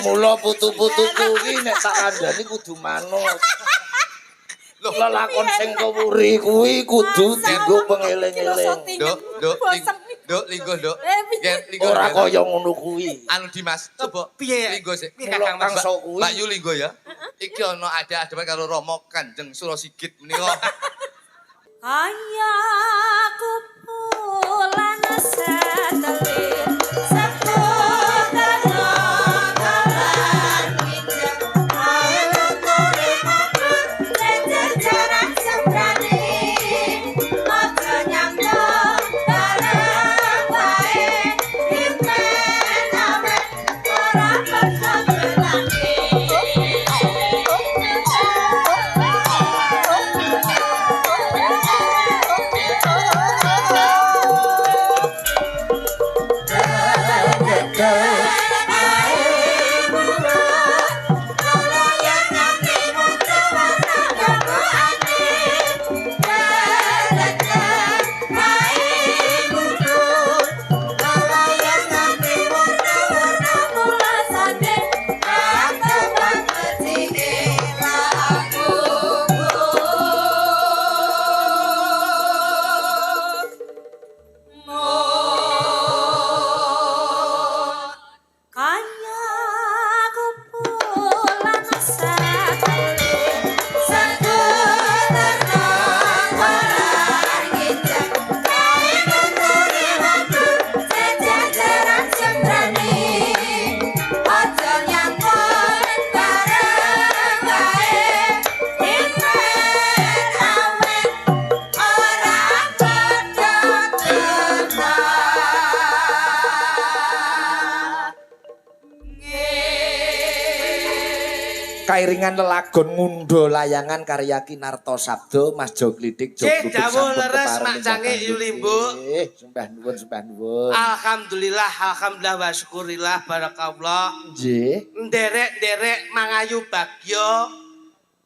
Mula putu-putu kuwi nek tak kandhani kudu manut. Lelakon sing kewuri kuwi kudu dienggo pengeling-eling. Nduk, linggo, Nduk. Ora kaya ngono kuwi. Anu Dimas, coba piye linggo sik? Piye Mula Kakang Mas kangso kuwi. Mbak Yu linggo ya. Iki ana ada-adepan karo Rama Kanjeng Surasigit menika. Kaya kumpulan satelit seputar kalan injak ayo turun jajaran sembrani aja nyambung bareng wae dimen awen ora Kairingan lelagon ngundo layangan karya Kinarto Sabdo Mas Joglidik Cek dawuh leres mak cange Yulimbu. Sembah nuwun. Alhamdulillah wa syukurillah barakallah. Nggih. Nderek-nderek mangayu bagya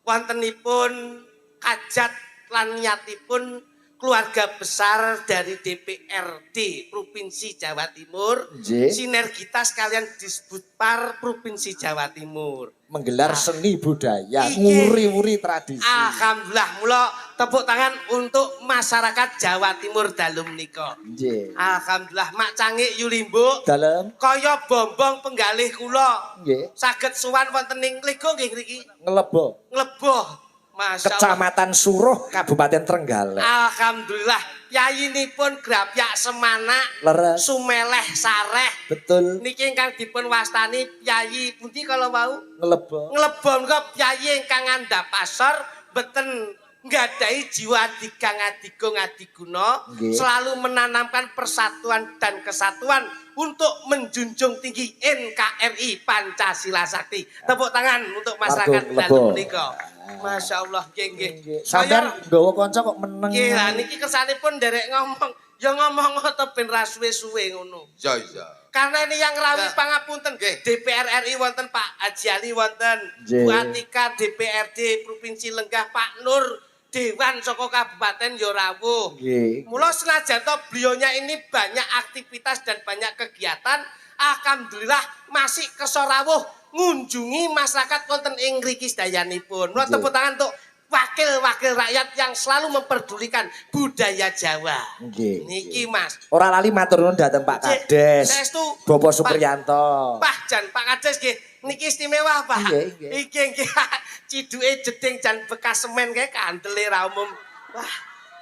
wontenipun kajat lan nyatipun keluarga besar dari DPRD Provinsi Jawa Timur. Nggih. Sinergitas kalian Disbudpar Provinsi Jawa Timur. Menggelar seni budaya, nguri-uri tradisi. Alhamdulillah, mula tepuk tangan untuk masyarakat Jawa Timur dalu menika. Nggih. Alhamdulillah, Mak Cangik Yulimbu. Dalem. Kaya bombong penggalih kula. Nggih. Saged sowan wonten ing Lego nggih ngriki. Ngelebo. Ngleboh. Masya Allah. Kecamatan Suruh, Kabupaten Trenggalek. Alhamdulillah, yayinipun Grapyak Semanak, Leres. Sumeleh Sareh. Betul. Niki ingkang dipun wastani Yayi pundi kala wau? Ngelebo. Nglebon kok Yayi ingkang ngandhap pasar beten nggadahi jiwa adiguna selalu menanamkan persatuan dan kesatuan untuk menjunjung tinggi NKRI Pancasila Sakti. Tepuk tangan untuk masyarakat dalu menika. Masya Allah, nggih. Sampeyan nggawa kanca kok meneng. Nggih, lah niki kersanipun nderek ngomong, ya ngomong ngoten ben ra suwe-suwe ngono. Iya. Karena ini yang rawi pangapunten DPR RI wonten Pak Haji Ali wonten Bu Atika DPRD Provinsi Lenggah Pak Nur Dewan saka Kabupaten ya rawuh. Mula senajan to beliaunya ini banyak aktivitas dan banyak kegiatan, alhamdulillah masih kesorawuh ngunjungi masyarakat wonten ing mriki sedayanipun. Mula tepuk tangan untuk wakil-wakil rakyat yang selalu memperdulikan budaya Jawa. Niki Mas. Ora lali matur nuwun dhateng Pak Kades. Saestu Bapak Supriyanto. Pak Jan, Pak Kades nggih. Niki istimewa, Pak. Iki nggih ciduke jeding jan bekas semen kae kandele ra umum. Wah,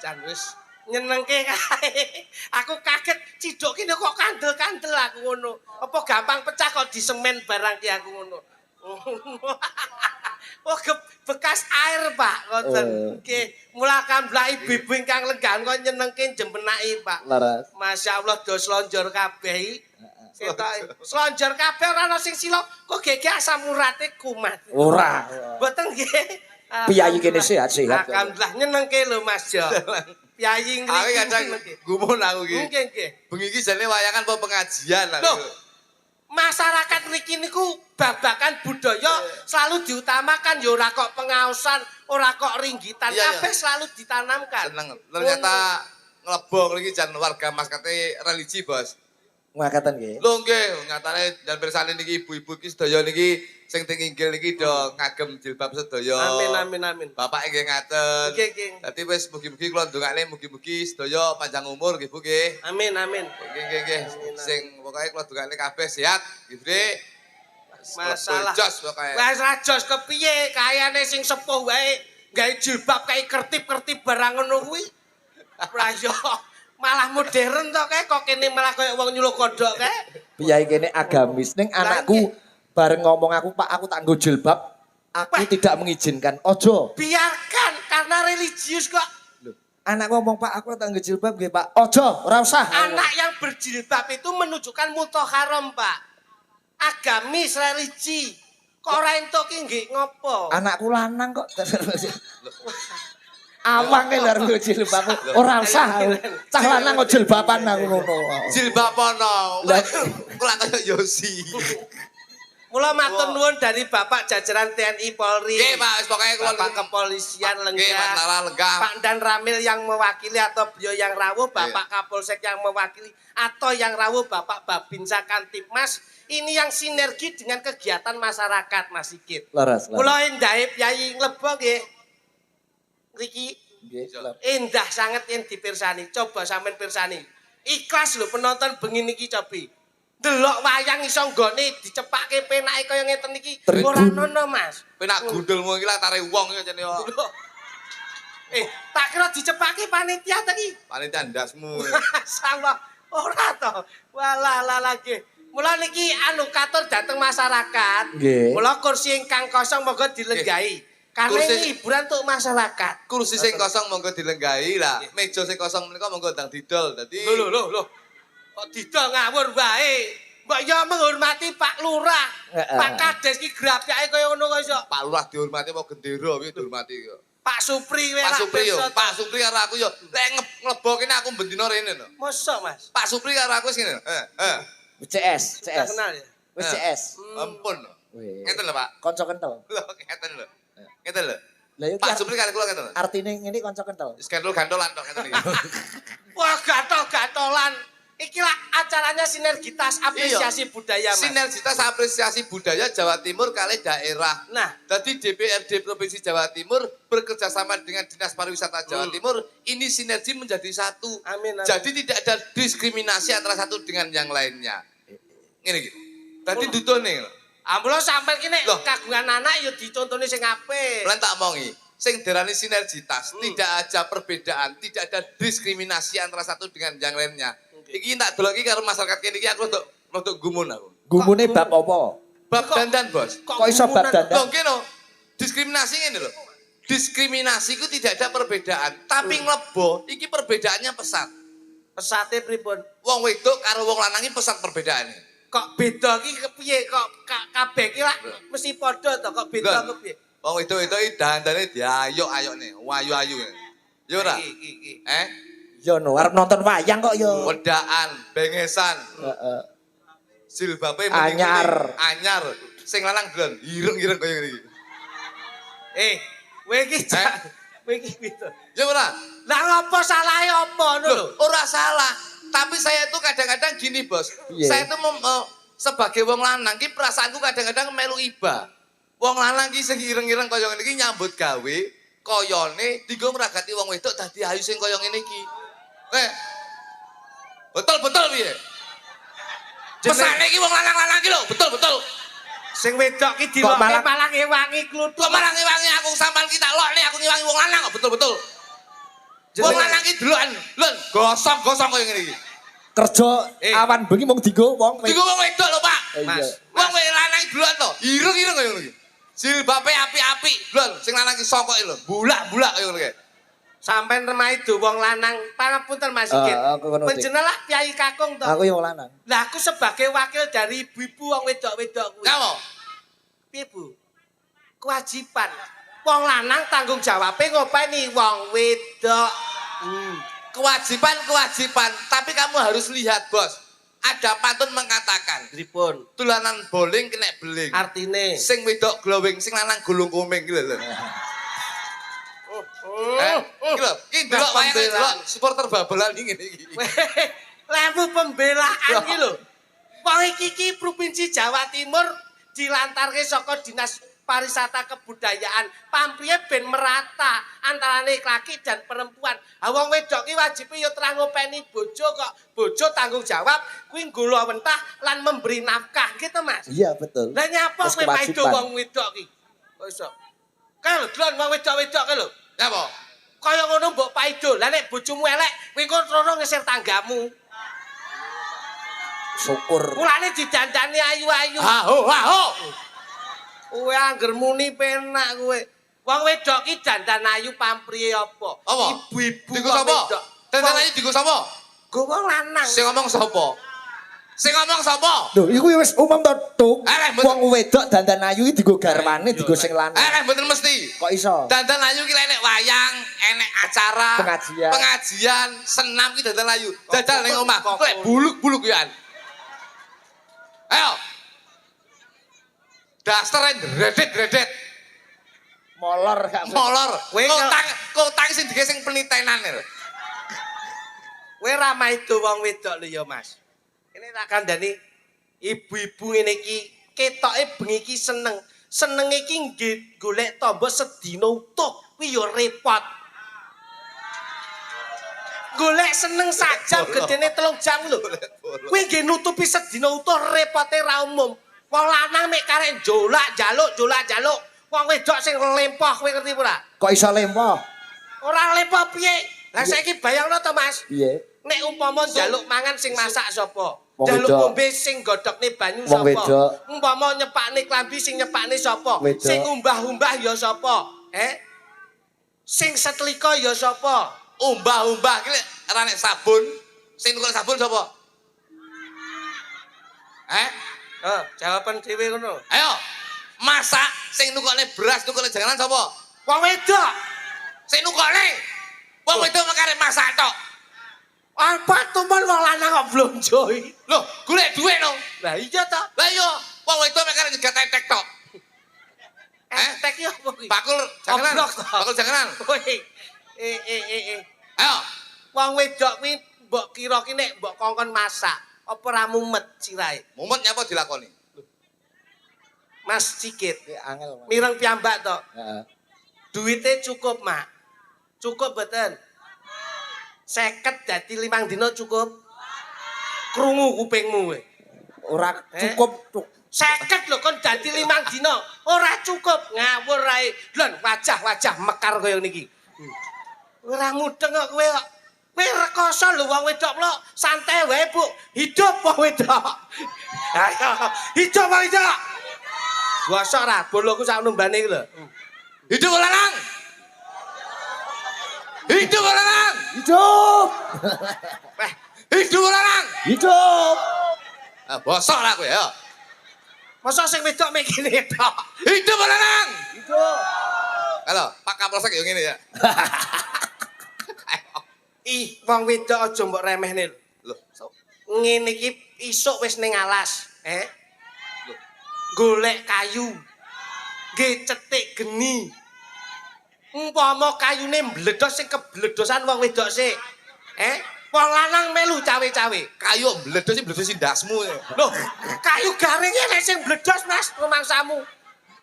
jan wis nyenengke kae. Aku kaget ciduk kene kok kandel-kandel aku ngono. Apa gampang pecah kok di semen barang ki aku ngono. Oh, bekas air, Pak. Ngoten. Nggih, mula kamblah ibu-ibu ingkang lenggahan kok nyenengke jembenake, Pak. Laras. Masya Allah do slonjor kabeh. Slonjor kabeh ora ana sing sila kok gege asam urate kumat. Ora. Mboten nggih. Piyayi kene sehat-sehat. Alhamdulillah nyenengke lho Mas Jo. Piyayi ngriki. Aku kadang gumun aku iki. Nggih. Bengi iki jane wayangan apa pengajian lah. Masyarakat niki niku babakan budaya selalu diutamakan ya ora kok pengaosan, ora kok ringgitan, kabeh selalu ditanamkan. Seneng. Ternyata nglebong iki jan warga maskate religi, Bos. Ngakaten nggih. Lho nggih, nyatane dan pirsani niki ibu-ibu iki sedaya niki sing teng inggil niki do ngagem jilbab sedaya. Amin amin amin. Bapak nggih ngaten. Nggih nggih. Dadi wis mugi-mugi kula ndongakne mugi-mugi sedaya panjang umur nggih Bu nggih. Amin amin. Nggih nggih nggih. Sing pokoke kula ndongakne kabeh sehat nggih Bre. Masalah. Jos pokoke. Wes ra jos kepiye kayane sing sepuh wae gawe jilbab kae kertip-kertip barang ngono kuwi. Ora yo malah modern to kae kok kene malah koyo wong nyuluh kodhok kae. Piyai kene agamis ning anakku bareng ngomong aku Pak aku tak nggo jilbab aku tidak mengizinkan. Ojo. Biarkan karena religius kok. Anak ngomong Pak aku tak nggo jilbab nggih Pak. Ojo, ora usah. Anak yang berjilbab itu menunjukkan muthaharam, Pak. Agamis religi. Kok ora entuk ki nggih ngopo? Anakku lanang kok. Awang lho nggo jilbab. Ora usah. Cah lanang kok jilbaban aku ngono. Jilbab ana. Kula kaya Yosi. Mula matur nuwun dari Bapak jajaran TNI Polri. Nggih, Pak, wis pokoke kula Bapak Kepolisian Nggih, Lenggah. Mantara Lenggah. Pak Dan Ramil yang mewakili atau beliau yang rawuh, Bapak Kapolsek yang mewakili atau yang rawuh Bapak Babinsa Kantipmas. Ini yang sinergi dengan kegiatan masyarakat, Mas Sigit. Leres. Kula endahe Yai Nglebo nggih. Niki Nggih. endah sangat yang dipirsani. Coba sampean pirsani. Ikhlas lho penonton bengi niki cobi. Delok wayang iso nggone dicepake penake kaya ngeten iki. Ora ono, Mas. Penak gundulmu iki latare wong ya jane. Tak kira dicepake panitia ta iki. Panitia ndasmu. Sama ora to. Walah lagi. Mula niki anu katur dateng masyarakat. Nggih. Mula kursi ingkang kosong monggo dilenggahi. Karena ini hiburan untuk masyarakat. Kursi sing kosong monggo dilenggahi lah. Meja sing kosong menika monggo ndang didol. Dadi Lho. Kok didol ngawur wae. Mbok yo menghormati Pak Lurah. Pak Kades ki grapyake kaya ngono kok iso. Pak Lurah dihormati apa gendera kuwi dihormati kok. Pak Supri wae Pak Supri yo, Pak Supri karo aku yo lek nglebo kene aku bendina rene lho. Mosok, Mas? Pak Supri karo aku sing CS. Tak kenal ya? Wis CS. Ampun. Wih. Ngeten lho, Pak. Kanca kental. Lho, ngeten lho. Ngeten lho. Lah yo Pak Supri karo kula ngeten lho. artine ngene kanca kental. Wis gantol-gantolan tok ngeten iki. Wah, gatol-gatolan. Iki lah acaranya sinergitas apresiasi budaya, Mas. Sinergitas apresiasi budaya Jawa Timur kali daerah. Nah, Jadi DPRD Provinsi Jawa Timur bekerja sama dengan Dinas Pariwisata Jawa Timur, ini sinergi menjadi satu. Amin. Jadi tidak ada diskriminasi antara satu dengan yang lainnya. Ini gitu. Tadi dutone. Ambulo sampai kini Loh. kagungan anak ya dicontoni sing apik. Lan tak mongi. Sing derani sinergitas, tidak ada perbedaan, tidak ada diskriminasi antara satu dengan yang lainnya. Iki tak delok iki karo masyarakat kene iki aku rodok gumun aku. Gumune bab apa? Bab dandan, Bos. Kok iso bab dandan? Lho kene diskriminasi ngene lho. Diskriminasi itu tidak ada perbedaan, tapi nglebo iki perbedaannya pesat. Pesate pripun? Wong wedok karo wong lanang iki pesat perbedaane. Kok beda iki kepiye? Kok kabeh iki lah mesti padha to kok beda Lho. kepiye? Wong wedok-wedok iki dandane diayok-ayokne, ayu-ayu. Ya ora? Iki. Yo no, arep nonton wayang kok yo. Wedaan, bengesan, Heeh. jilbabe Anyar. anyar. Sing lanang delon, ireng-ireng kaya ngene iki. Kowe iki kowe iki piye? Ya ora? Lah ngopo salahe apa ngono lho? Loh, ora salah. Tapi saya itu kadang-kadang gini, Bos. Iya. Saya itu sebagai wong lanang ki perasaanku kadang-kadang melu iba. Wong lanang ki sing ireng-ireng kaya ngene iki nyambut gawe koyone dienggo ngragati wong wedok dadi ayu sing kaya ngene iki. Betul piye? Pesane iki wong lanang-lanang iki lho, betul. Sing wedok ki Kok dilokke malah- malah ngewangi kluthuk. Kok malah ngewangi aku sampean kita lokne aku ngewangi wong lanang kok betul. Wong lanang iki delokan, lho, gosong-gosong kaya ngene iki. Kerja awan bengi mung dienggo wong Dienggo wong wedok lho, Pak. Mas. Wong wedok lanang delokan to, ireng-ireng kaya ngono iki. Jilbabe apik-apik, lho, sing lanang iki sokok lho, bulak-bulak kaya ngono iki. Sampeyan remahe do wong lanang, pangapunten Mas Sigit. Aku ngono, Dik. Panjenengan Kyai Kakung to. Aku yo wong lanang. Lah aku sebagai wakil dari ibu-ibu wong wedok-wedok kuwi. Kamu? Piye, Bu? Kewajiban. Wong lanang tanggung jawabe ngopeni wong wedok. Kewajiban, tapi kamu harus lihat, Bos. Ada pantun mengatakan, Pripun? tulanan bowling kena beling. Artine. Sing wedok glowing, sing lanang gulung komeng gitu lho. Iki lho, iki delok wayang delok supporter babelan iki ngene iki. Lembu pembelaan iki lho. Wong iki provinsi Jawa Timur dilantarke saka Dinas Pariwisata Kebudayaan. Pampriye ben merata antarane laki dan perempuan. Ha wong wedok ki wajibe ya terang ngopeni bojo kok. Bojo tanggung jawab kuwi nggula wentah lan memberi nafkah gitu, Mas. Iya betul. Lah nyapa Wis kowe maido kewajiban. wong wedok ki? Kok iso? Kae lho delon wong wedok-wedok ki lho. Napa? Kaya ngono mbok paido. Lah nek bojomu elek, kowe engko rono ngeser tanggamu. Syukur. Mulane didandani ayu-ayu. Ha ho. Kowe angger muni penak kowe. Wong wedok ki dandan ayu pampriye apa? Apa? Ibu-ibu Digo wong sapa? wedok. Dandan ayu digo sapa? Go wong lanang. Sing ngomong sapa? Sing ngomong sapa? Lho, iku wis umum to, Tuk. Arek, mboten. Wong wedok dandan ayu iki digo garwane, digo sing lanang. Mboten mesti. Kok iso? Dandan ayu ki enek wayang, enek acara, Pengajian. senam ki dandan ayu. Dadal ning omah, lek buluk-buluk ya. Ayo. Dasar dredet-dredet, Molor gak. molor. Kowe Kotang sing dige sing penitenan. Kowe ra maido wong wedok lho ya, Mas. Ini tak kandhani ibu-ibu ngene iki ketoke bengi iki seneng. Seneng iki nggih golek tombo sedina utuh. Kuwi ya repot. Golek seneng sajam gedene 3 jam lho. Kuwi nggih nutupi sedina utuh repote ra umum. Wong lanang mek karek jaluk. Wong wedok sing lempoh kowe ngerti ora? Kok iso lempoh? Ora lempoh piye? Lah saiki bayangno to, Mas. Piye? Nek umpama njaluk mangan sing masak sapa? Wong Njaluk wedok. ngombe sing godhokne banyu Wong sapa? wedok. Umpama nyepakne klambi sing nyepakne sapa? Wedok. Sing umbah-umbah ya sapa? Sing setlika ya sapa? Umbah-umbah ki lek ora nek sabun, sing tukul sabun sapa? Jawaban dhewe ngono. Ayo. Masak sing nukokne beras, nukokne janganan sapa? Wong wedok. Sing nukokne. Wong wedok mekare masak tok. Apa tumen wong lanang kok blonjo iki? Loh, golek dhuwit no. Lah iya to. Lah iya, wong wedok mekare nyegat tetek tok. Tek yo apa kuwi? Bakul janganan. Oblok to. Bakul janganan. Woi. Ayo. Wong wedok kuwi mbok kira ki nek mbok kongkon masak, apa ra mumet sirahe? Mumet nyapa dilakoni? Mas Cikit, Angel. Mas. mireng piyambak to. Heeh. Duite cukup, Mak. Cukup mboten? 50 dadi 5 dina cukup. Krungu kupingmu kowe. Ora cukup, Tuk. 50 lho kon dadi 5 dina. Ora cukup. Ngawur ae. Lon wajah-wajah mekar kaya niki. Ora mudeng kok kowe kok. Kowe rekoso lho wong wedok lho. Santai wae, Bu. Hidup wong wedok. Ayo, hidup wong wedok. Gosok ra boloku sak numbane iki lho. Hidup lanang. Hidup lanang. Hidup. Weh, Hidup lanang. Hidup. Bosok lah kowe ya. masa sing wedok mek kene tok. Hidup lanang. Hidup. Halo, Pak Kapolsek yo ngene ya. Ih, wong wedok aja mbok remehne lho. Loh, so, Ngene iki isuk wis ning alas, golek kayu. Nggih cetik geni. Umpama kayune mbledos sing kebledosan wong wedok sik. Wong lanang melu cawe-cawe. kayu mbledos sing mbledos ndasmu. Loh, kayu garing enek sing mbledos, Mas, rumangsamu.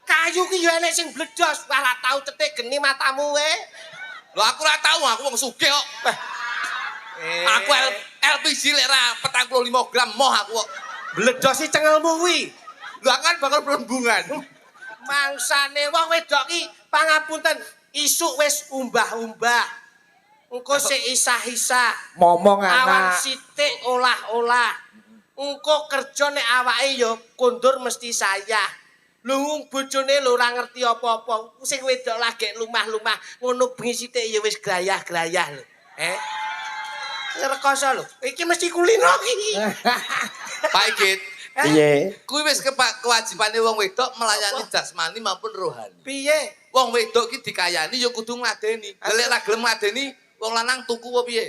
Kayu ki yo enek sing mbledos, ora tau cetik geni matamu we. Lho aku ora tahu, aku wong sugih kok. Aku LPG lek ra 45 gram moh aku kok. Mbledosi cengelmu kuwi. Lho aku kan bakal pelembungan. Mangsane wong wedok ki pangapunten, isuk wis umbah-umbah. Engko sik isah-isah. Momong Awan anak. sithik olah-olah. Engko kerja nek awake ya kondur mesti sayah. Lho wong bojone lho ora ngerti apa-apa. Sing wedok lagi lumah-lumah ngono bengi sithik ya wis grayah-grayah lho. Rekoso lho. Iki mesti kulino iki. Pak Igit, Piye? kuwi wis kewajibane wong wedok melayani jasmani maupun rohani. Piye? Wong wedok ki dikayani ya kudu ngladeni. Lek ra gelem ngladeni, wong lanang tuku apa piye?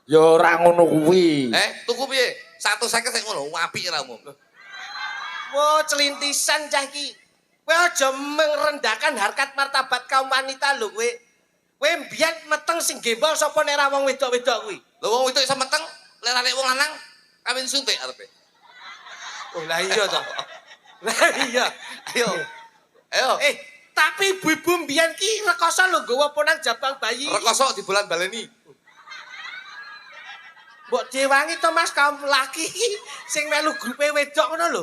Ya ora ngono kuwi. Tuku piye? 150 sik ngono, apik ra umum. Wah, celintisan cah iki. Kowe aja merendahkan harkat martabat kaum wanita lho kowe. Kowe mbiyen meteng sing gembol sapa nek ra wong wedok-wedok kuwi? Lho wong wedok iso meteng, lek arek wong lanang kawin suntik arepe. Oh lah iya to. Lah iya. Ayo. Ayo. Tapi ibu-ibu mbiyen ki rekoso lho nggawa ponang jabang bayi. Rekoso di bulan baleni. Mbok diwangi to Mas kaum laki sing melu grupe wedok ngono lho.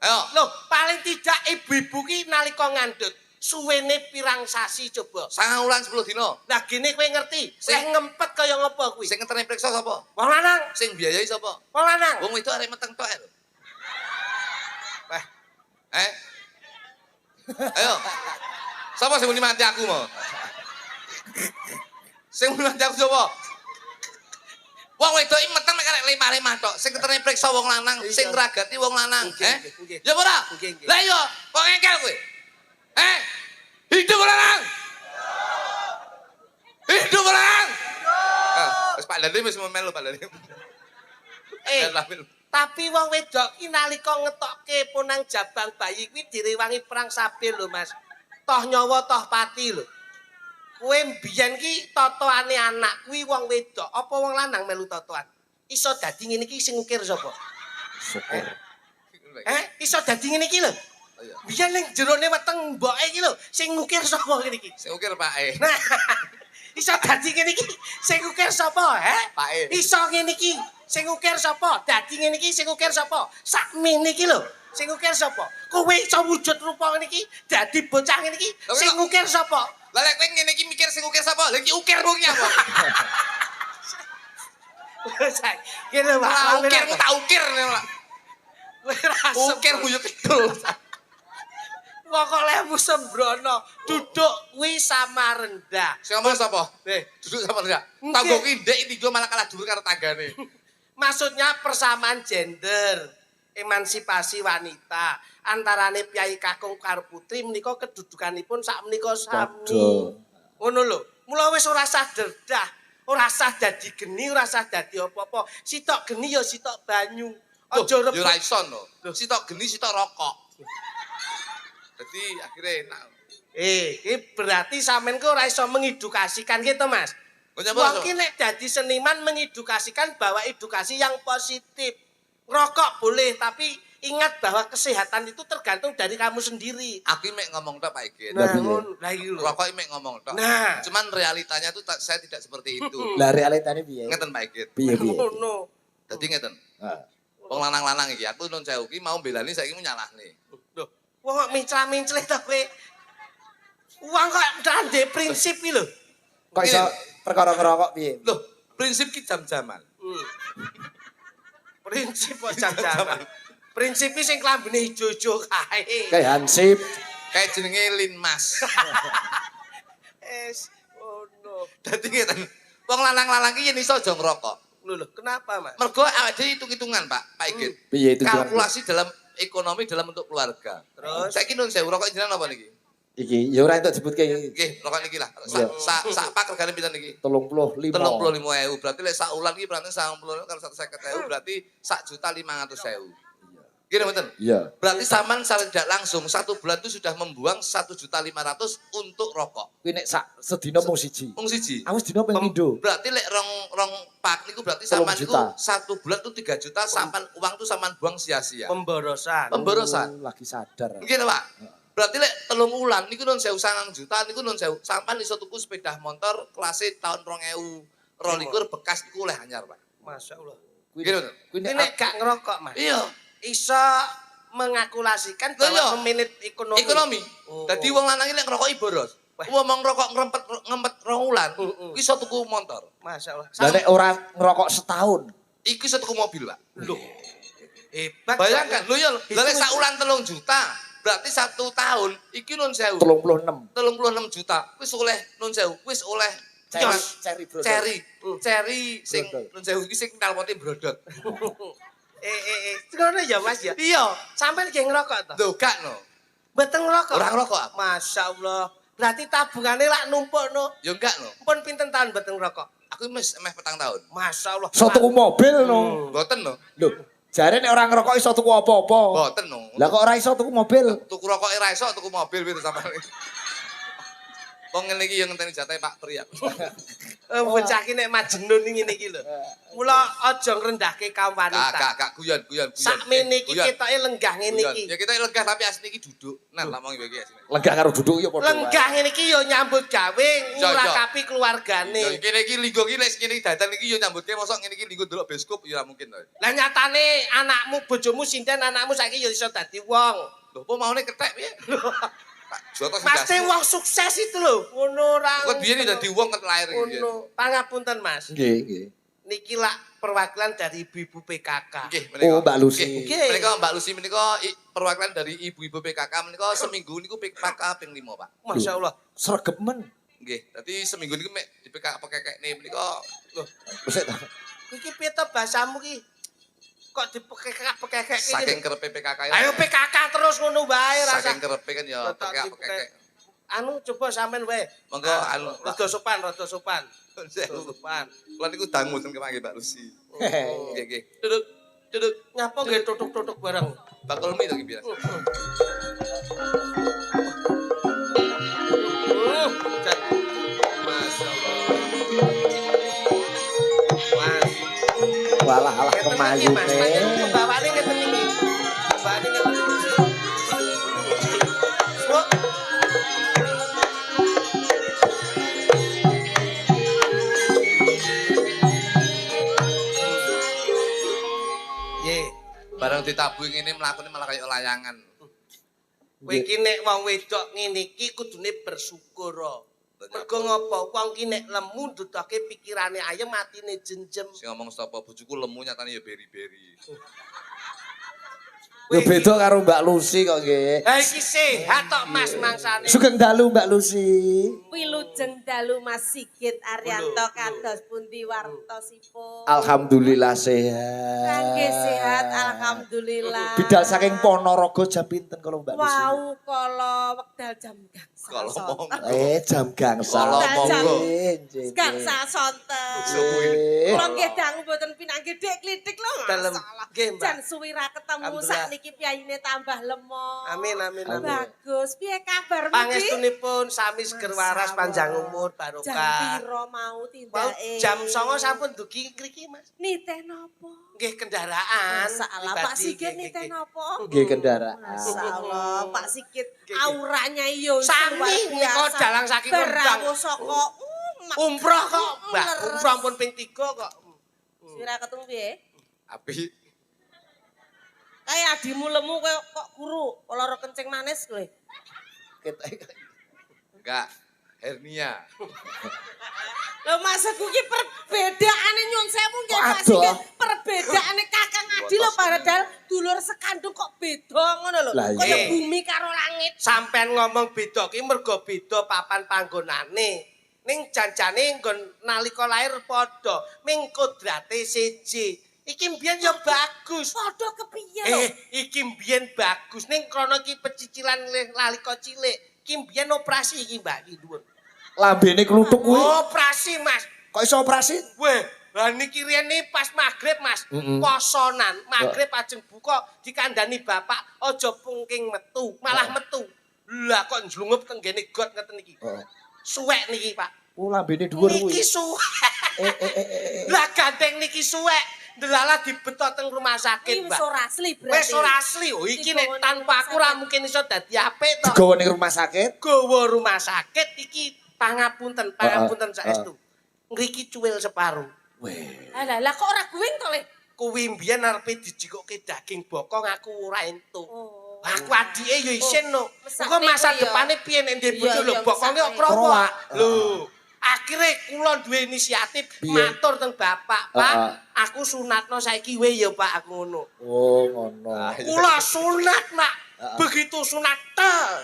Ayo. Loh, paling tidak ibu-ibu ki nalika ngandhut suwene pirang sasi coba. 9 wulan 10 dina. Lah gene kowe ngerti, Sing- sing ngempet kaya ngopo kuwi? Sing ngeteni priksa sapa? Wong lanang, Sing biayai sapa? wong lanang. Wong wedok arek meteng tok lho. Wah, Ayo. Sapa sing muni mati aku mau? Sing muni mati aku sapa? Wong wedok iki meteng mek arek 5 tok. Sing ketene priksa wong lanang, Iya. sing ragati wong lanang, Nggih, nggih. Ya ora? Nggih, nggih. Lah iya, kok engkel kowe? Hidup wong lanang. Hidup wong lanang. Wis Pak Dadi wis melu Pak Dadi. tapi wong wedok ki nalika ngetokke ponang jabang bayi kuwi direwangi perang sabir lho Mas. Toh nyawa toh pati lho. Kowe mbiyen ki totoane anak kuwi wong wedok apa wong lanang melu totoan? Iso dadi ngene iki sing ngukir sapa? Syukur. Iso dadi ngene iki lho. Biyen ning jerone weteng mboke iki lho, sing ngukir sapa ngene iki? Sing ukir Pak Nah, iso dadi ngene iki sing ngukir sapa, Pak Iso ngene iki sing ngukir sapa? Dadi ngene iki sing ngukir sapa? Sakmene iki lho, sing ngukir sapa? Kowe iso wujud rupa ngene iki, dadi bocah ngene iki, Tapi sing kok- ngukir sapa? Lah lek kowe ngene iki mikir sing ukir sapa? Lah iki ukir wong apa? Kene Lah wae. ukir ku tak ukir nek ukir guyub kidul. Wong kok lemu sembrono, duduk kuwi sama rendah. Sing ngomong sapa? Duduk sama rendah. Nggih. Tanggo ki ndek iki malah kalah dhuwur karo tanggane. Maksudnya persamaan gender, emansipasi wanita antarane piyai kakung karo putri menika kedudukanipun sak menika sami. Waduh. Ngono lho. Mula wis ora usah derdah, ora usah dadi geni, ora usah dadi apa-apa. Sitok geni ya sitok banyu. Aja Yo rebut. ora iso no. Sitok geni sitok rokok. Jadi akhirnya enak. Iki berarti sampean ku ora iso mengedukasikan gitu, Mas. Wong ki nek dadi seniman mengedukasikan bahwa edukasi yang positif. Rokok boleh, tapi ingat bahwa kesehatan itu tergantung dari kamu sendiri. Aku mek ngomong tok Pak Igit. Lah, piye? Lah iki lho. Rokok mek ngomong tok. Nah. Cuman realitanya tuh saya tidak seperti itu. Lah realitane piye? Ngeten Pak Igit. Piye piye? Ngono. Dadi ngeten. Ah. Wong lanang-lanang iki aku nun sewu ki mau belani saiki nyalahne. Loh, wong kok minclah-minclih to kowe. Wong kok ndek prinsip iki lho. Kok iso perkara ngerokok piye? Loh, prinsip ki jam-jaman. Prinsip kok jam-jaman. Prinsip iki sing klambine ijo-ijo kae. Kayak hansip. Kayak jenenge Linmas. Ono. Dadi ngeten. Wong lanang-lanang ki yen iso aja ngerokok. Lho, kenapa, Mas? Mergo awake dhewe hitung-hitungan, Pak Igit. Piye itu? Kalkulasi dalam ekonomi dalam bentuk keluarga. Terus? Saiki nun sewu rokok jenengan apa niki? Iki ya ora entuk disebutke Nggih, rokok niki lah. Iya. Sak pak regane pinten niki? 35. 35.000. Berarti lek sak ulan iki berarti 90.000 karo 150.000 berarti 1.500.000. Gini mboten? Iya. Berarti sampean secara tidak langsung 1 bulan itu sudah membuang 1.500.000 untuk rokok. Kuwi nek sak sedina mung siji. Mung siji. Aku sedina ping pindho. Berarti lek rong pak niku berarti 3 sampean niku juta. 1 bulan tuh 3 juta sampean uang tuh sampean buang sia-sia. Pemborosan. Pemborosan. Oh, lagi sadar. Nggih Pak. Berarti lek 3 wulan niku nun 1.900 juta niku nun 1.000 sampean iso tuku sepeda motor kelas tahun 2022 bekas niku oleh anyar, Pak. Masyaallah. Nggih mboten? Kuwi Ini nek gak ngerokok, Mas. Iya, Iso mengakulasikan Lah, iya. bahwa memanage ekonomi. ekonomi. Oh. Dadi wong lanang iki lek ngerokoki boros. Wah. Wong ngerokok ngempet 2 wulan, kuwi iso tuku motor. Masyaallah. Lah nek ora ngerokok setahun. Iki iso tuku mobil, Pak. Loh. Hebat. Bayangkan, lho ya, lah lek sak wulan 3 juta, berarti 1 tahun iki nun 1.000. 36. 36 juta. Wis oleh nun 1.000, wis oleh Cherry bro. Cherry sing Brodol. nun 1.000 iki sing knalpote brodot. Ngono ya, Mas ya. Iya, Sampai lagi ngerokok toh? lho gak no. Mboten ngerokok. Ora ngerokok aku. Masyaallah. Berarti tabungannya lak numpuk no. Ya enggak no. Pun pinten tahun mboten ngerokok? Aku wis meh 4 tahun. Masyaallah. Iso tuku mobil no. Mboten no. Lho, jare nek ora ngerokok iso tuku apa-apa. Mboten no. Lah kok ora iso tuku mobil? Tuku rokok ora iso, tuku mobil gitu sampean. Wong ngene iki yang ngenteni jatah Pak Pri aku. Bocah ki nek majnun ngene iki lho. Mula aja ngrendahke kaum wanita. Kak guyon. Sakmene iki ketoke lenggah ngene iki. Ya kita lenggah tapi asli iki duduk. Nah, lamong iki asli. Lenggah karo duduk ya padha. Lenggah ngene iki yo nyambut gawe ngurakapi keluargane. Ya kene iki linggo iki lek kene dadan iki yo nyambutke mosok ngene iki linggo ndelok bioskop ya ora mungkin to. Lah nyatane anakmu bojomu sinden anakmu saiki yo iso dadi wong. Lho apa maune kethek piye? Jotos Pasti wong sukses itu lho. Ngono ora. Kok biyen dadi wong ket lahir iki. Ngono. Pangapunten Mas. Nggih. Niki lak perwakilan dari ibu-ibu PKK. Nggih, menika. Oh, Mbak Lucy. Nggih. Menika Mbak Lucy menika perwakilan dari ibu-ibu PKK menika seminggu niku PKK ping 5, Pak. Masya Allah. Sregep men. Nggih, dadi seminggu niku mek di PKK pekekne menika lho Wis ta. Iki piye to bahasamu ki? Kok dipekek-pekek iki? saking kerepe PKK. Ayo PKK terus ngono wae rasa. saking kerepe kan ya pekek. Anu coba sampean wae. Monggo anu Rada sopan. Sopan. Kula niku dangu ten kemangke Mbak Lucy. Nggih. Duduk. Nyapa nggih tutuk-tutuk bareng. Bakul mi to iki biasa. Walah alah kemayune. Pembawaane ngeten iki. Pembawaane ngeten iki. Kok Barang ditabuhi ngene mlakune malah kaya layangan. kowe iki nek wong wedok ngene iki kudune bersyukur. Mergo ngopo? Wong ki nek lemu ndudoke pikirane ayem atine jenjem. Sing ngomong sapa bojoku lemu nyatane ya beri-beri. Yo beda karo Mbak Lucy kok nggih. Ha iki sehat tok Mas mangsane. Sugeng dalu Mbak Lucy. Wilujeng dalu Mas Sigit Arianto kados pundi wartosipun? Alhamdulillah sehat. Kangge sehat alhamdulillah. Bidal saking Ponorogo jam pinten kalau Mbak Lucy? Wau kala wekdal jam gangsal. Kalau ngomong Jam gangsal. Kalau monggo. Gangsal sonten. Eh. Kula nggih dangu mboten pinanggih dek klitik lho. Dalem. Masalah. Nggih, Mbak. Jan suwi ra ketemu Alhamdulillah. sakniki piyayine tambah lemah. Amin. Bagus. Piye kabarmu ki? Pangestunipun sami seger waras panjang umur Jam barokah. piro mau Wau tindake? jam 09.00 sampun dugi ngriki Mas. Niteh napa? Nggih kendaraan. Masalah Pak Sigit niteh napa? Nggih kendaraan. Masalah Pak Sigit auranya iyo Sami menika dalang saking Rembang. Berawuh saka Umroh kok, Mbak. Umroh pun ping 3 kok. Sira ketemu piye? api Kayak adimu lemu kok kuru, lara kencing manis kowe. enggak hernia. Lho maksudku ki perbedaane nyun sewu nggih Kok Pak adoh? Sigit. Perbedaane Kakang Adi lho padahal dulur sekandung kok beda ngono lho. Lah, Kaya iya. bumi karo langit. Sampean ngomong beda ki mergo beda papan panggonane. Ning janjane nggon nalika lair padha, ming kodrate siji. Iki mbiyen ya bagus. Padha kepiye lho? Iki mbiyen bagus ning krana iki pecicilan nalika cilik. Iki mbiyen operasi iki, Mbak, iki dhuwur. Lambene kluthuk kuwi. Operasi, Mas. Kok iso operasi? Weh, lah niki rene pas magrib, Mas. Posonan, magrib ajeng buka dikandani bapak aja pungking metu, malah metu. Lah kok njlungup teng ngene got ngeten iki. Heeh. Suwek niki, Pak. Oh lambene dhuwur kuwi. Niki suwek. Lah gandeng niki suwek. Delalah dibetot teng rumah sakit, Iki wis Mbak. ora asli berarti. Wis ora asli. Oh, iki nek tanpa aku ora mungkin iso dadi apik to. Digawa ning rumah sakit. Gowo rumah sakit iki pangapunten saestu. Ngriki cuwil separuh. Weh. Lah kok ora guwing to, Le? Kuwi mbiyen arepe dijikoke daging bokong aku ora entuk. Oh. Aku adike ya isin no. mesakne Engko masa kuwi ya. depane piye nek ndek bojo Iya, lho iya, bokonge kok mesakne. krowak. Krowak. Lho, akhire kula duwe inisiatif Piye? matur teng bapak, Pak. Heeh. Aku sunatno saiki wae ya Pak aku ngono. Oh ngono. Kula sunat, Nak. Begitu sunat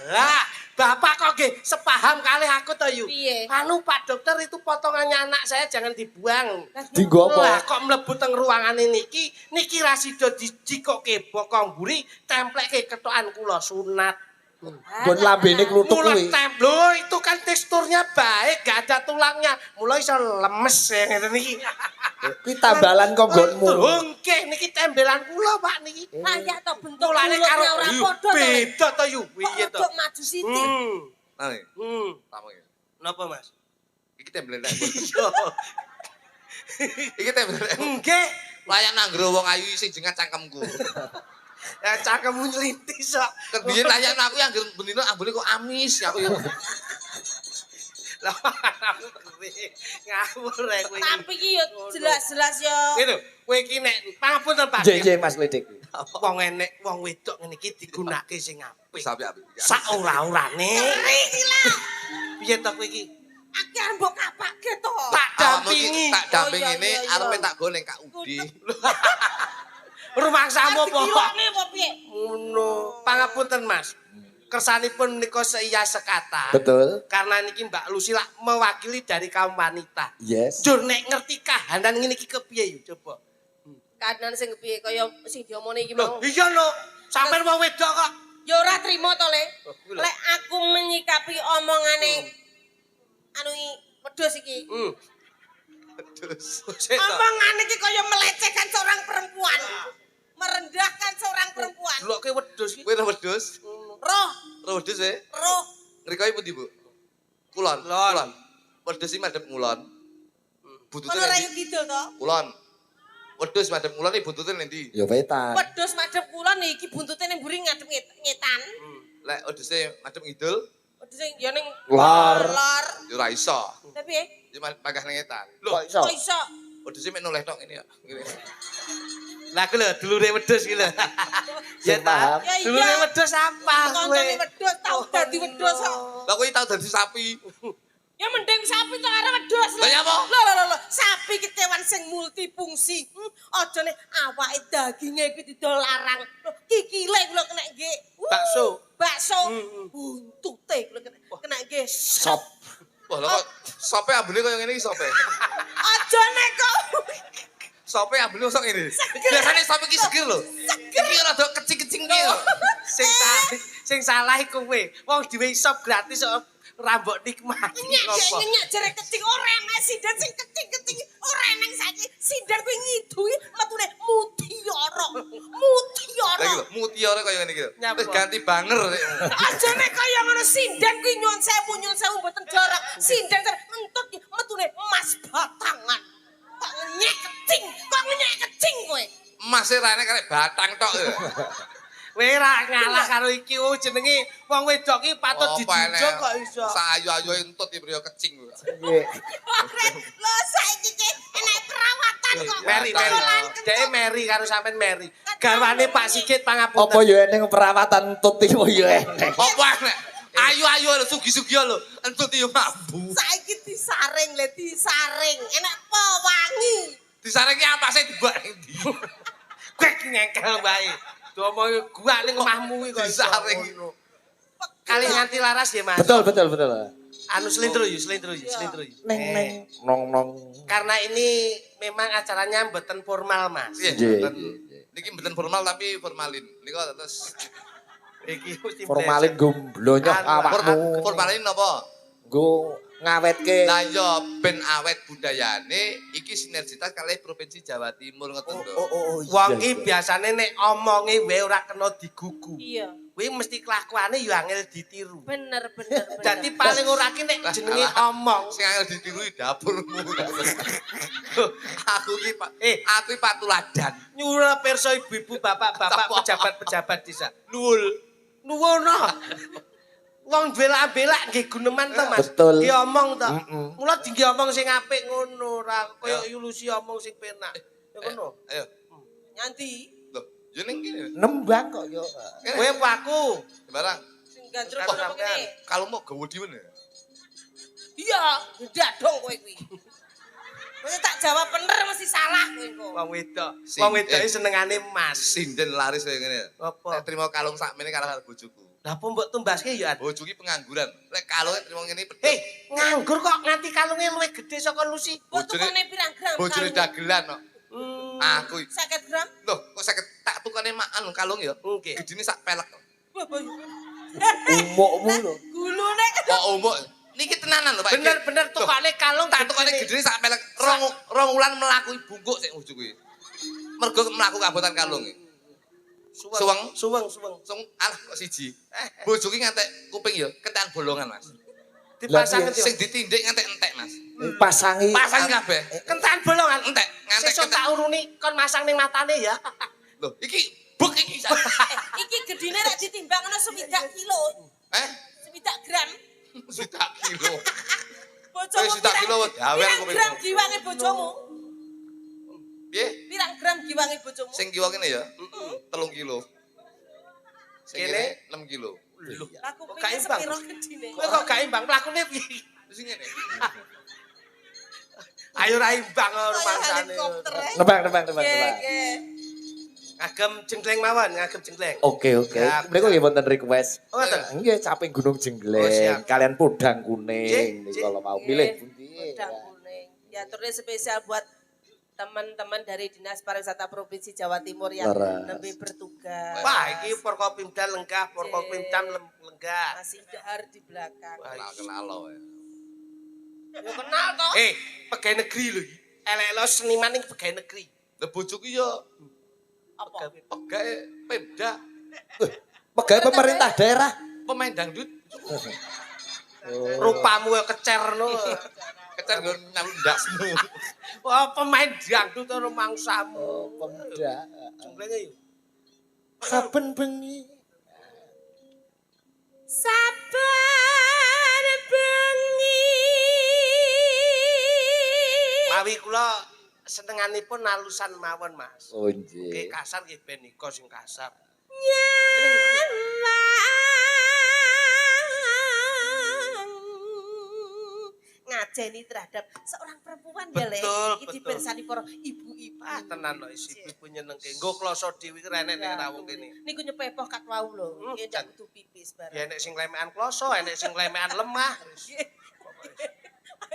lah. Bapak kok nggih sepaham kalih aku to yu. Piye? Anu Pak Dokter itu potongannya anak saya jangan dibuang. Dienggo Lah apa? kok mlebu teng ruangane niki ra sida dijikoke bokong mburi templekke ketokan kula sunat. Gon lambene kluthuk kuwi. Mulet lho itu kan teksturnya baik, gak ada tulangnya. Mulai iso lemes ya ngene niki. Kuwi tambalan kok nggonmu. Nggih niki tembelan kula Pak niki. Layak to bentuk Tulane mulutnya karo ora Yu, padha to. Le? beda to yu. Kok Piye to? rodok maju sithik. Nah, Hmm. tamu iki. Napa Mas? Iki temblenek. Iya. Iki temblenek. Nggih. Layak nanggro wong ayu sing jengat cangkemku. Ya cangkemmu nylintis kok. Kebiyen layak aku yang bendino ambune kok amis aku yo. Lah aku ngerti. Ngawur rek kowe. Tapi ki yo jelas-jelas yo. Gitu, kowe iki nek pangapunten Pak. Nggih Mas Lidik. Wong enek wong wedok ngene iki digunakake sing apik. Sapi-api. Sak ora-orane. Iki lah. Piye to kowe iki? Akeh mbok kapake to. Tak dampingi. Tak dampingi Oh, iya, ini iya, iya. arepe tak go ning Kak Udi. Rumangsamu apa? Dilokne apa piye? Ngono. Pangapunten Mas. Kersanipun menika seiya sekata. Betul. Karena niki Mbak Lucy lak mewakili dari kaum wanita. Yes. Jur nek ngerti kahanan ngene iki kepiye yo coba. Kahanan sing piye kaya sing diomongne iki Loh, mau. iya lho. Sampeyan wong wedok kok. Ya ora trimo to, Le. Oh, kuwi lho. Lek aku menyikapi omongane anu wedhus iki. Terus. Omongane iki kaya melecehkan seorang perempuan. Merendahkan seorang perempuan. Delokke wedhus iki. Kowe ora wedhus? Roh, Wedhus e. roh. Ngrikoe pundi, Bu? Kulon. Kulon. Wedhus iki madhep ngulon. Buntute Kono rayu endi? kidul to. Kulon. Wedhus madhep ngulon iki buntute endi? Ya wetan. Wedhus madhep kulon iki buntute ning mburi ngadep ngetan. Lek wedhuse madhep ngidul, Wedhus sing ya ning Lor. lor. ya ora iso. Tapi ya, Ya pagah nang etan. Kok iso? kok iso? Wedhuse mek noleh tok ngene ya. Ngene. Lah ku lho dulure wedhus iki lho. Ya Sing paham. Ya Dulure iya. wedhus apa kowe? Koncone wedhus tau dadi wedhus kok. Lah kowe tau dadi sapi. Ya mending sapi to karo wedhus. Lah ya apa? Lho, sapi ki kewan sing multifungsi. Aja nek awake daginge iki didol larang. Loh, kikile kula kena nggih. Bakso. Bakso. Buntute kula kena nggih. Sop. Wah, lha kok sope ambune koyo ngene iki sope. Aja nek kok. Sope ambune kok ngene. Biasane sope iki seger lho. Iki rada kecing-kecing iki lho. Sing salah iku kowe. Wong duwe sop gratis kok rambok nikmati. Nyenyak jere kecing ora enek sindan sing kecing-kecing ora enek saiki. Sindan kuwi ngidui metune mutiara. Mutiara. Lagi lho, mutiara kaya ngene iki lho. Nyapa? Wis ganti banger. Aja nek kaya ngono sindan kuwi nyuwun sewu mboten jorok. Sindan entut ki metune emas batangan. Kok ngenyek kecing kowe. Mas e rene karek batang tok. Kowe ra ngalah karo iki jenenge wong wedok iki patut dijunjung kok iso. Sayu-ayu entut iki priya kecing. Nggih. Lho saiki ki enek perawatan kok. Meri. Tololan Dek Meri karo sampean Meri. Garwane Pak Sigit pangapunten. Apa ya eneng perawatan tuti kok ya eneng. Apa nek ayu-ayu lho sugi-sugi lho entut yo mambu. Saiki disaring enek pewangi. Disaringi ampase dibak ning ndi. Kowe ngengkel bae. Domongi gua ning omahmu iki kok iso Disaring. ngono. Kali nganti laras ya Mas. Betul. Anu selintro yuk. Neng nong. Karena ini memang acaranya mboten formal Mas. Iya, Nggih, mboten. nggih. Niki mboten formal tapi formalin. Nika terus Iki mesti Formalin gomblonyo awakmu. formalin napa? Nggo ngawetke. Lah iya ben awet budayane iki sinergitas kalih Provinsi Jawa Timur ngoten lho. Wong iki biasane nek omonge wae ora kena digugu. Iya, Kuwi mesti kelakuane ya angel ditiru. bener. Dadi paling ora ki nek jenenge omong. Sing angel ditiru dapurmu. Aku ki Pak, aku ki Pak Tuladan. Nyuruh pirsa ibu-ibu, bapak-bapak, pejabat-pejabat desa. Nuwun. Wong belak-belak nggih guneman to, Mas. Betul. Nggih omong to. Mm-mm. Mula dingge omong sing apik ngono, ora kaya ilusi omong sing penak. Ya ngono. Ayo. Nyanti Loh, yo ning kene. Nembang kok yo. Kowe apa aku? Sembarang. sing gandrung Karo apa sampean. kene? Kalau mau gawe diwen ya. Iya, ndak dong kowe kuwi. Mesti tak jawab bener mesti salah kowe kok. Wong wedok. Sing- Wong wedoke senengane emas. Sinden laris kaya ngene. Apa? Nek trimo kalung sakmene karo bojoku. Lah apa mbok tumbaske ya? Bojo ki pengangguran. Lek kalunge trimo ngene pedhot. Hei, nganggur kok nganti kalunge luwih gedhe saka Lucy. Kok Bojone- tukane pirang gram? Bojone kalung? dagelan kok. Aku iki. 50 gram? Loh, kok saged tak tukane makan kalung ya? Nggih. Gedine sak pelek. Umukmu lho. Gulune Kok umuk. Niki tenanan lho, Pak. Bener-bener tukane kalung Tak tukane gedene sak pelek. Rong wulan mlaku bungkuk sik bojo kuwi. Mergo mlaku kabotan kalung iki. Suweng. Suweng. Sing alah kok siji. Bojo ki ngantek kuping ya ketekan bolongan, Mas. Dipasang Lah, ngendi? Sing ditindik ngantek entek, Mas. Pasangi. Pasang kabeh. Kentan bolongan. Entek, ngantek Sesuk tak uruni kon masang ning matane ya. Loh, iki buk iki. Iki gedine rek ditimbang ana 1 kilo. 1 gram. 1 kilo. Bojomu 1 kilo gawer pirang kowe. gram giwange bojomu? Piye? Pirang gram giwange bojomu? Sing kiwa kene ya? 3 kilo. Sing Kene? kene 6 kilo. Lho, Aku kok pengen gak imbang? sepiro gedine. Kowe kok gak imbang mlakune piye? Sing ngene. Ayo ra imbang Kaya rumangsane. helikopter. Nebang. Nggih. Ngagem jenggleng mawon, ngagem jenggleng. Oke. Siap. Mriko nggih wonten request. Oh, ngoten. Nggih, caping Gunung Oh, Jengleng, siap. kalian Podang Kuning Cik, kalau mau Nggih. milih pundi. Udang kuning. Ya terus spesial buat teman-teman dari Dinas Pariwisata Provinsi Jawa Timur yang Leres. lebih bertugas. Wah, iki Forkopimda lenggah, Forkopimda lenggah. Masih dahar di belakang. Kenal lo ya. Ya kenal toh. Pegawai negeri lho iki. Elek lo seniman ning pegawai negeri. Lah bojoku ya Apa? pegawai Pemda, Pegawai pemerintah daerah. pemain dangdut. Rupamu ya kecerno. Kecer nggon ndasmu. Wah, pemain dangdut karo mangsamu. Pemda. Jenglenge yo. Saben bengi. Sabar bengi. Mawi kula senenganipun alusan mawon, Mas. Oh Nggih nggih. kasar nggih ben nika sing kasar. Ngajeni terhadap seorang perempuan ya Le. Betul, Iki betul. dipirsani para ibu-ibu. Ah, tenan lho ibu-ibu nyenengke. Nggo kloso dhewe iki renek ning rawuh kene. Niku nyepepoh kat wau lho. Nggih ndak kudu pipis bareng. Ya enek sing lemekan kloso, enek sing lemekan lemah.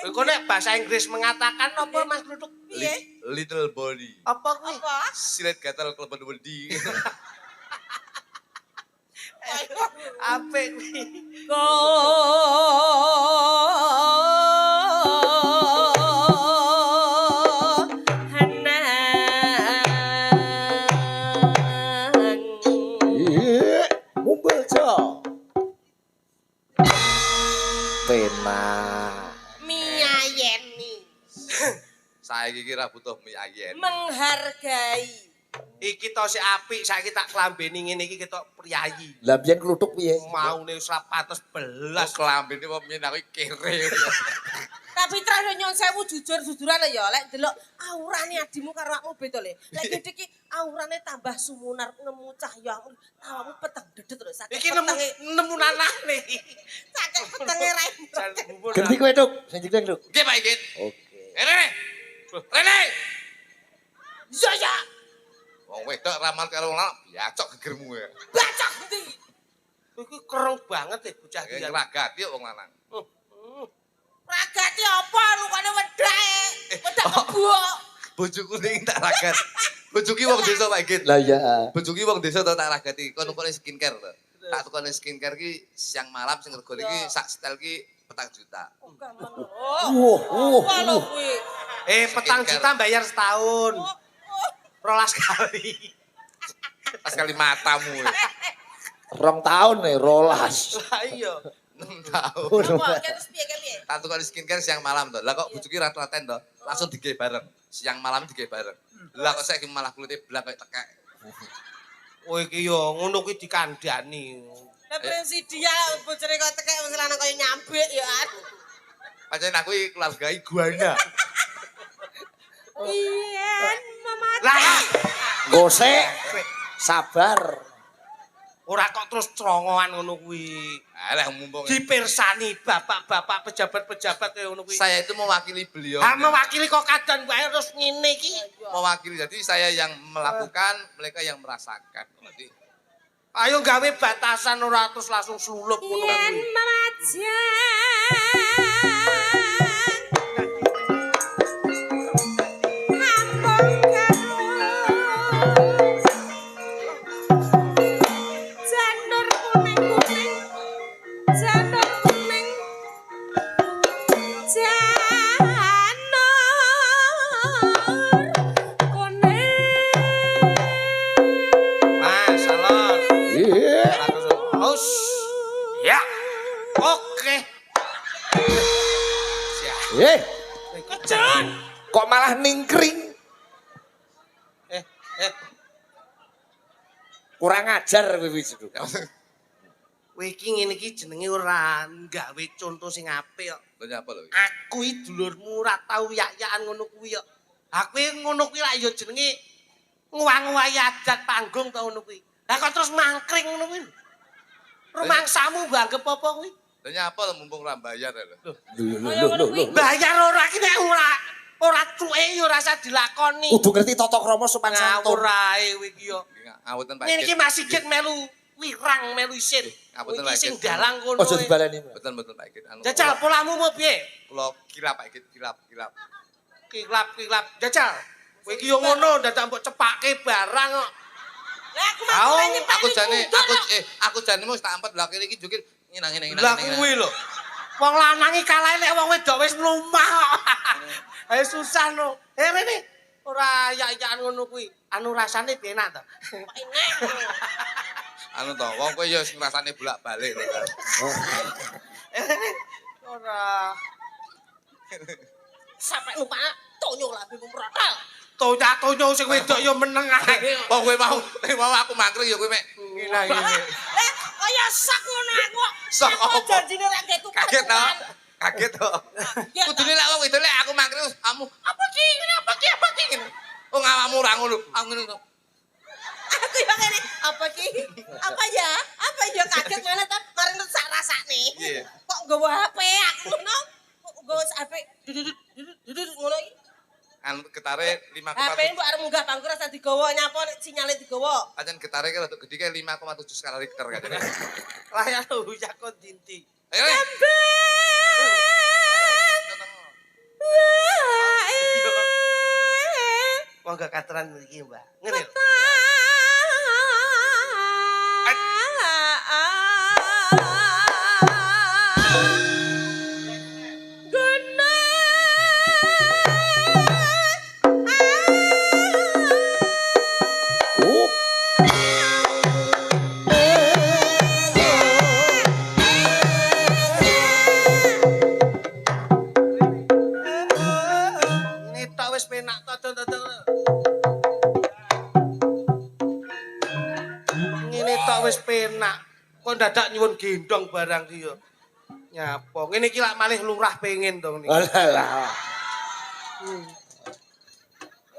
Kowe nek bahasa Inggris mengatakan apa Mas Kluthuk? Piye? Little body. Apa kuwi? Apa? Silet gatal keleban wedi. Apik kuwi. Iya, ngumpul jo. Pena. Miyayeni, Saiki iki ra butuh mie ayen. menghargai. Iki to sik apik, saiki tak klambeni ngene iki ketok priyayi. Lah biyen kluthuk piye? Maune wis ra pantes belas. Klambine apa mien aku kere. Tapi terakhir nyon sewu jujur-jujuran ya, lek delok aurane adimu karo awakmu beda le. Lek gede iki aurane tambah sumunar nemu cahyamu, awakmu peteng dedet lho sakit. Iki nemu nanane. sakit petenge ra. Ganti kowe, Tuk. Sing jengleng, Tuk. Nggih Pak Igit. Oke. Rene. Rene. Ya ya, Wong wedok ramal karo lanang biacok gegermu ya. bacok ndi? Iki kereng banget ya bocah iki. Ngragati wong lanang. Ragati apa lukane wedahe? Wedak kebuk. Bojoku ning tak ragat. Bojoku wong desa Pak Igit. Lah ya. Bojoku wong desa to tak ragati. Kon tukone skincare to. Tak tukone skincare ki siang malam sing regane iki sak setel ki 4 juta. Kalau kuwi. 4 juta bayar setahun. 12 kali. Pas kali matamu. 2 tahun nih, rolas. Lah iya. 6 tahun. Apa terus piye ke piye? Tak tukone skincare siang malam to. Lah kok bojoku ra telaten to. Langsung digawe bareng. Siang malam digawe bareng. Lah kok saiki malah kulite blak kayak tekek. Oh iki yo ngono kuwi dikandani. Lah presiden bojone kok tekek wis lanang kaya nyambik ya. Pancen aku iki keluarga iguana. Yen memati. Lah, Gosek. Sabar. ora kok terus cerongoan ngono kuwi. Alah mumpung. Dipirsani bapak-bapak pejabat-pejabat kaya ngono kuwi. Saya itu mewakili beliau. Ah mewakili kok kadan wae terus ngene iki. Mewakili. Jadi saya yang melakukan, mereka yang merasakan. Jadi Ayo gawe batasan ora terus langsung slulup ngono Yen kuwi. Mas, salon. Iya. Haus. Ya. Oke. Siap. Eh, Jon. Kok malah ningkring? Eh, Kurang ajar kowe wis. kowe iki ngene iki jenenge ora gawe contoh sing apik kok. Lho nyapa lho? Aku iki dulurmu ora tau yak-yakan ngono kuwi kok. Aku ngono kuwi lak ya jenenge nguwang-nguwahi adat panggung ta ngono kuwi. Lah kok terus mangkring ngono kuwi. Rumangsamu banggep apa kuwi? Lho nyapa lho mumpung ora bayar lho. Lho. Bayar ora ki nek ora cuke ya ora usah dilakoni. Kudu ngerti tata krama sopan santun. Ngawur ae kowe iki yo. Ngawuten Pak. Ngene iki Mas Sigit melu wirang melu isin. Ngapunten, Kowe Pak iki sing Sigit. dalang kono. Aja dibaleni. Betul Pak Igit. Anu, Jajal polamu mau piye? Kula kirap Pak Igit, kirap. Kiklap. Jajal. Kowe iki yo ngono dadak mbok cepake barang kok. Lah aku mau nyepet. Aku jane wis tak ampet lha kene iki jukir ngene. Lah kuwi lho. Wong lanang iki kalah lek wong wedok wis mlumpah kok. Ayo susah no. Rene ora yak-yakan ngono kuwi. Anu rasane enak to. Enak. Anu to, wong kowe ya sing rasane bolak-balik to kan. Ora. Sampai lupa tonyo lah bingung protel. Tonyo sing wedok ya meneng ae. Wong kowe mau aku mangkring ya kowe mek. Ngene. Kaya sak ngono aku. Sak apa? Janjine rek geku. Kaget to. Kudune lek wong wedok lek aku mangkring kamu apa ki? Oh awakmu ora ngono. Aku ngono to. Aku yang ngene, apa ki? Apa ya kaget mana ta mari sak rasane. Iya. Kok nggawa HP aku ngono? Kok nggawa HP dudut ngono iki. Anu getare 5,7. HP mbok arep munggah bangku rasa digawa nyapa nek sinyale digawa. Pancen getare ki rada gedhe ki 5,7 skala Richter kadene. Lah ya ya kok dinti. Ayo. Wong gak kateran iki, Mbak. Ngene lho. Ini tok wis penak to. Ngene tok wis penak. Kok dadak nyuwun gendong barang iki yo. Nyapa. Ngene iki lak malih lurah pengen to niki. Alah.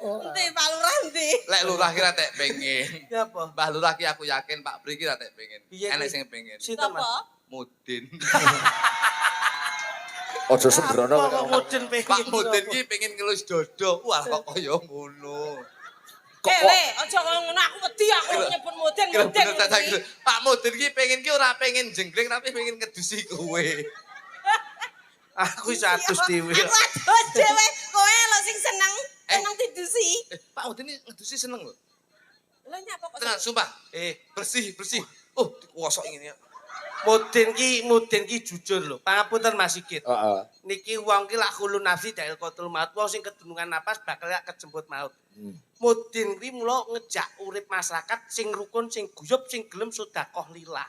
Endi Pak Lurah endi? Lek lurah ki ra tek pengen. Nyapa? Mbah lurah ki aku yakin Pak Bri ki ra tek pengen. Piye Enek ki? sing pengen. Sinten Mas? Apa? Mudin. Aja sembrono. Kok mudin pengen. Pak Mudin ki pengen ngelus dodo. Wah kok kaya ngono. Aja ngono aku wedi aku nyebut mudin. Kira bener tak sakit. Pak Mudin ki pengen ki ora pengen jengkling tapi pengen ngedusi kowe. Aku wis adus dhewe. Aku adus dhewe. Kowe lho sing seneng didusi. Pak Mudin ki ngedusi seneng lho. Lha nyapa kok? Tenan sumpah. Bersih. Oh, dikuwasok ngene ya. Mudin ki jujur lho. Pangapunten Mas Sigit. Heeh. Niki wong ki lak khulu nafsi dail qatul maut. Wong sing kedunungan napas bakal kejemput maut. Mudin kuwi mula ngejak urip masyarakat sing rukun, sing guyub, sing gelem sedekah lillah.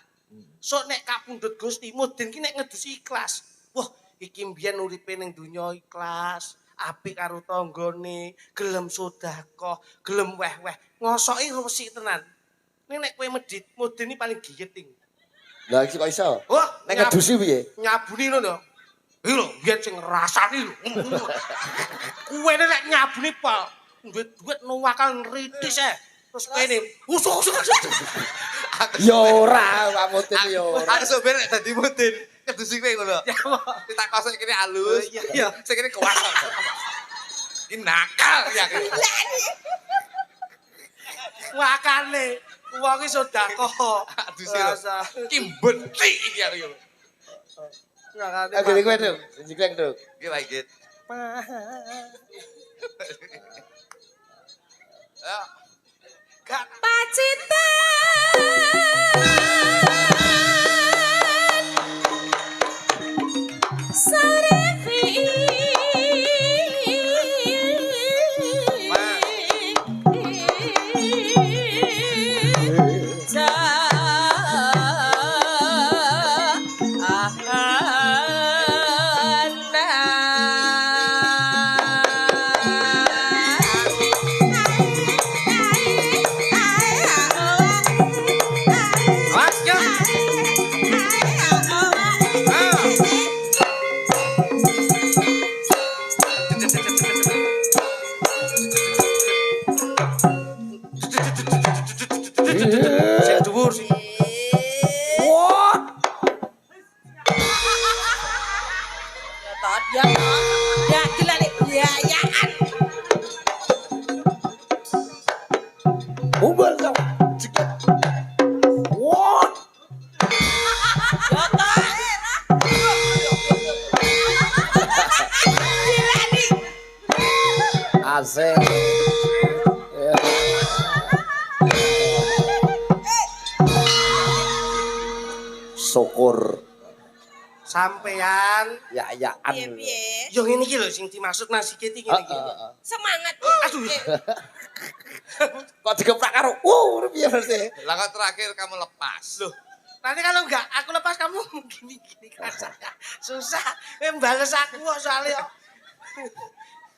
Sok nek kapundhut Gusti, Mudin ki nek ngedusi ikhlas. Wah, iki mbiyen uripe ning donya ikhlas, apik karo tanggane, gelem sedekah, gelem weh-weh. Ngosoki resik tenan. Nek kowe medhit, Mudin iki paling giyeting. Lah iki kok iso? Wah, Nek ngedusi piye? nyabuni ngono. Iki lho, biyen sing ngrasani lho. Kuwe nek nyabuni Pak, duit nuwakal ritis Terus kene, usuk. Ya ora, Pak Mudin ya ora. Aku sopir nek dadi Mudin ngedusi kowe ngono. Ya Allah. Tak kosok kene halus. Iya. Sing kene kuwasok. Iki nakal ya. Makane wong iki sedekah. Aduh sih. Iki beti iki aku yo. Makane. Aku kowe Duk, jengkleng Duk. Iki Pak Igit. Ya. Gak Pacitan Sarefi toh, ya toh. Ya gila nih, biayaan. Bubar kau. Cekat. Wah. Ya toh. Gila nih. Asik. Ya. Syukur. Sampean Ya-yaan. Piye-piye. yo ngene iki lho sing dimaksud Mas iki ngene iki. Semangat. Aduh. Kok digeprak karo. Piye mesti? Lah kok terakhir kamu lepas. Loh, nanti kalau enggak aku lepas kamu gini-gini kan saya. Susah. Bales aku kok soalnya.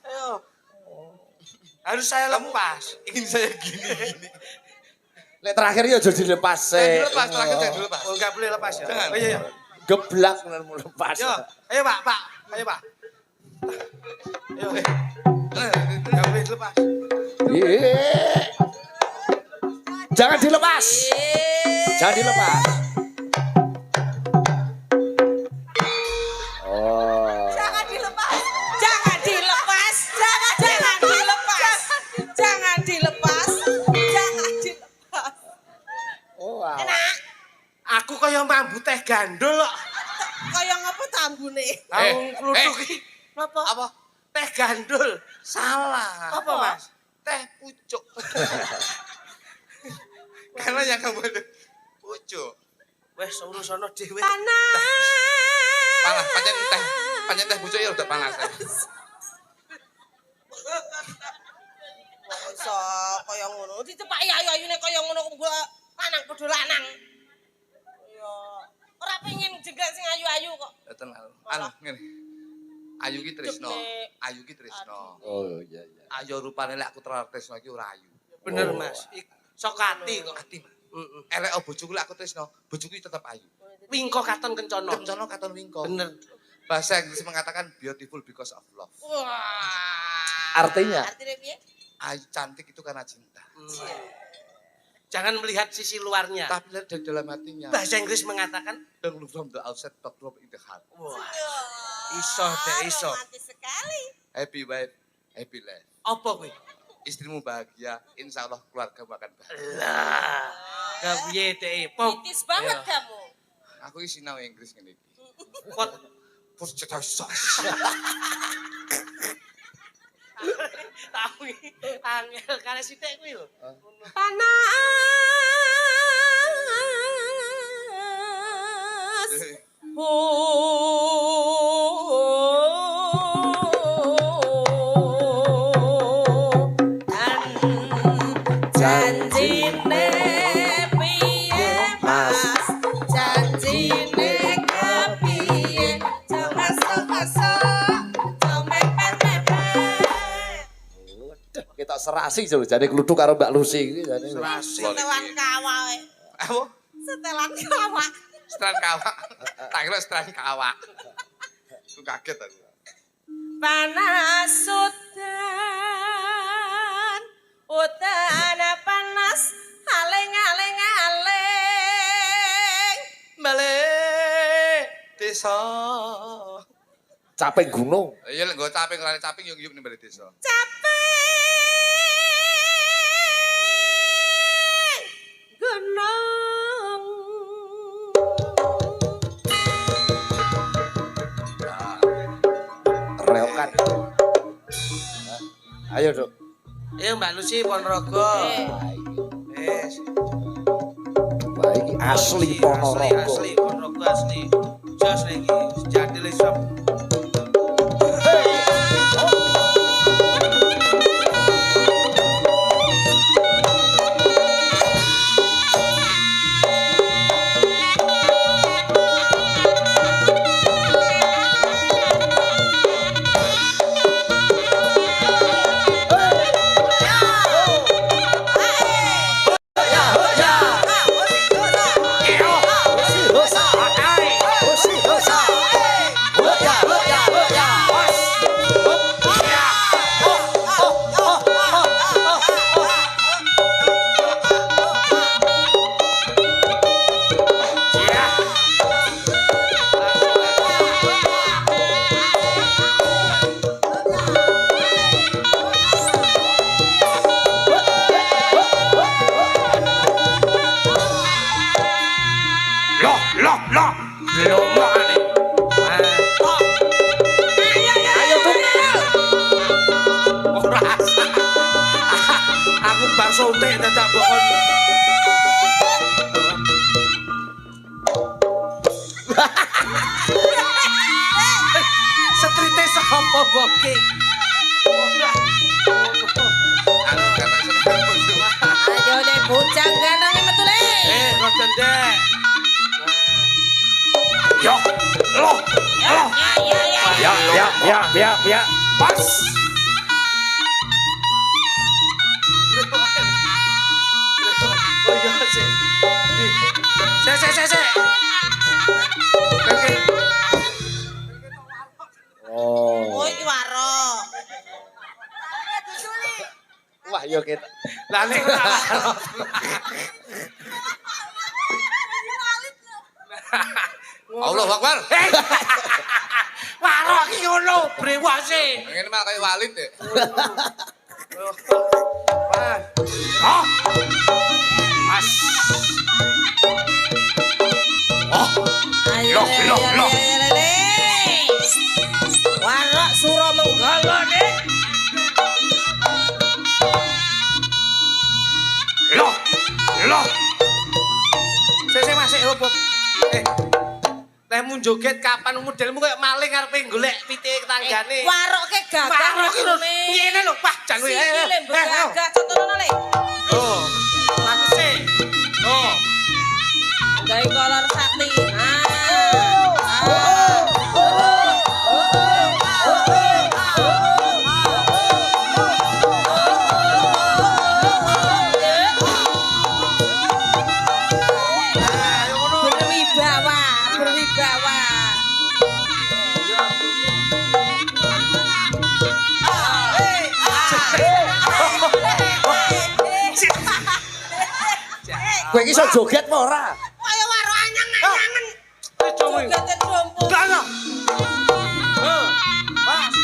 Ayo. Harus saya lepas. Ingin saya gini. Lek terakhir ya aja dilepas Jangan dilepas, terakhir jangan dilepas. Oh, enggak boleh lepas ya. Jangan. Oh, iya, iya. Geblak mau lepas. Yo, ayo Pak, Pak. Ayo Pak. Ayo. Enggak boleh lepas. Jangan dilepas. Jangan dilepas. Oh. Jangan dilepas. Jangan dilepas. Jangan dilepas. Jangan dilepas. Jangan dilepas. Oh. Wow. Enak. Aku kaya mambu teh gandul kok. Kaya ngapa tambune? Aku kluthuk iki. Napa? Apa? Teh gandul. Salah. Apa, Mas? Teh pucuk. Karena yang kamu ada pucuk. Wes urusono dhewe. Panas. Panas, pancen teh pucuk ya udah panas. Iso kaya ngono. Dicepaki ayu-ayune kaya ngono kumpul lanang padha lanang. Ya, ora pengen jegal sing ayu-ayu kok. Ya tenang. Anu ngene. Ayu ki tresno. Dek. Ayu ki tresno. Oh iya iya. Ayo rupane lek aku tresno iki ora ayu. Bener, Oh. Mas. Sok ati kok. Ati, Mas. Heeh. Elek bojoku lek aku tresno, bojoku tetep ayu. Wingko katon kencana. Kencana katon wingko. Bener. Bahasa Inggris mengatakan beautiful because of love. Wah. Artinya? Artinya piye? Ayu cantik itu karena cinta. Jangan melihat sisi luarnya. Tapi lihat dari dalam hatinya. Bahasa Inggris mengatakan, Don't look from the outside, but from in the heart. wah, iso deh iso. Romantis sekali. Happy wife, happy life. Apa kuwi? Istrimu bahagia, insya Allah keluarga akan bahagia. Lah. Kepiye deh, pom. Kritis banget Iya. kamu. Aku isi sinau Inggris ngene iki. Pot. Terus cetak sak. Tahu iki angel kare sithik kuwi lho. Panas. Oh. Janjine piye Mas? Janjine kepiye? Masuk-masuk. Kita serasi jauh jadi keluduk karo Mbak Lucy iki jane. Serasi. Setelan kawak we. Apa? Setelan kawak. Setelan kawak. Tak kira setelan kawak. Aku kaget aku. Panas udan. Udan panas. Aling-aling aling. Balik desa. Capek gunung. Iya lek nggo caping ora caping yo nggih ning balik desa. Capek. Gunung. Reokan. Ayo, Dok. Ayo Mbak Lucy Ponorogo. Wes. Wah, iki asli Ponorogo. Asli Ponorogo asli. Jos lagi. Jadi lesop. suntik dadak mbok. Setrite sapa boke? Anu kata seneng bojo. Ayo deh bujang gandeng metu le. Roden dek. Yo, loh, loh. Ya. Pas. Oh iya sih. Se. Oke. Oh. Oh iki warok. Wah, yo kita. Lah nek ora. Allahu Akbar. Warok iki ngono, brewase. Ngene mah kaya Walid ya. Wah. Oh. Mas. Ayo Loh. le. Warok suro menggala nih. Loh. Sese masih opo? Lemu joget kapan modelmu kayak maling arepe golek pitik tanggane. Warok ke gagah. Warok iki lho. Ngene lho, Pak jan kowe. Sikile gagah contohno le. Oh. Aku sih. Oh. Gawe kolor sakti. Berwibawa. Kowe iki iso joget apa ora? Kaya warok anyang-anyangen. Joget. Joget dompo. Gana. Mas.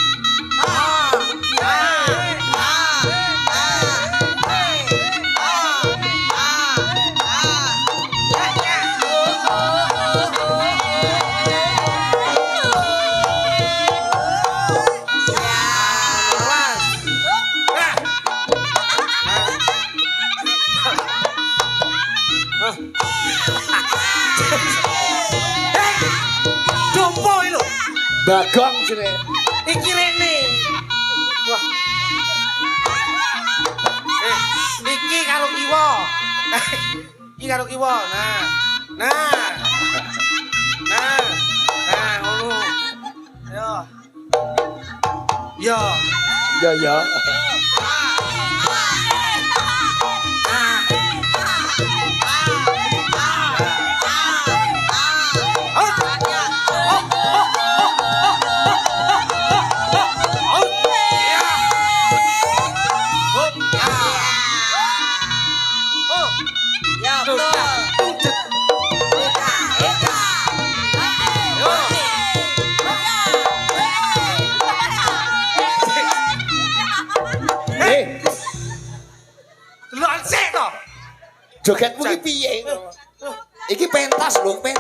Dompo iki lho. Bagong sini. Iki rene. Wah. Iki karo kiwa. Iki karo kiwa. Nah, ngono. Yo. Ya. Ya betul. Delok sik to. Jogetmu ki piye? Iki pentas lho iki.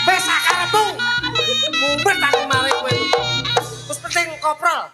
Wes sakarepmu. Mumpet aku mari kowe. Wis penting koprol.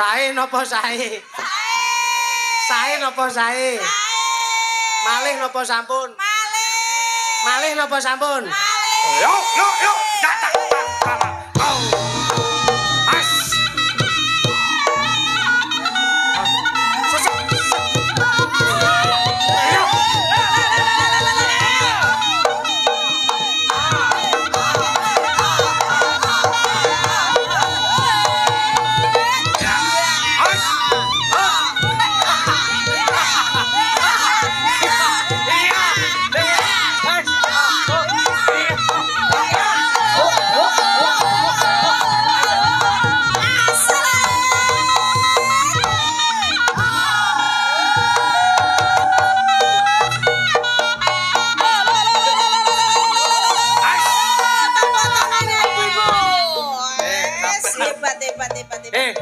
Sae napa sae? Sae napa sae? Malih napa sampun? Malih napa sampun? Yo, yo, yo. Tak, tak, tak, tak. Oh. Mas. Sosok. Yo. Mas.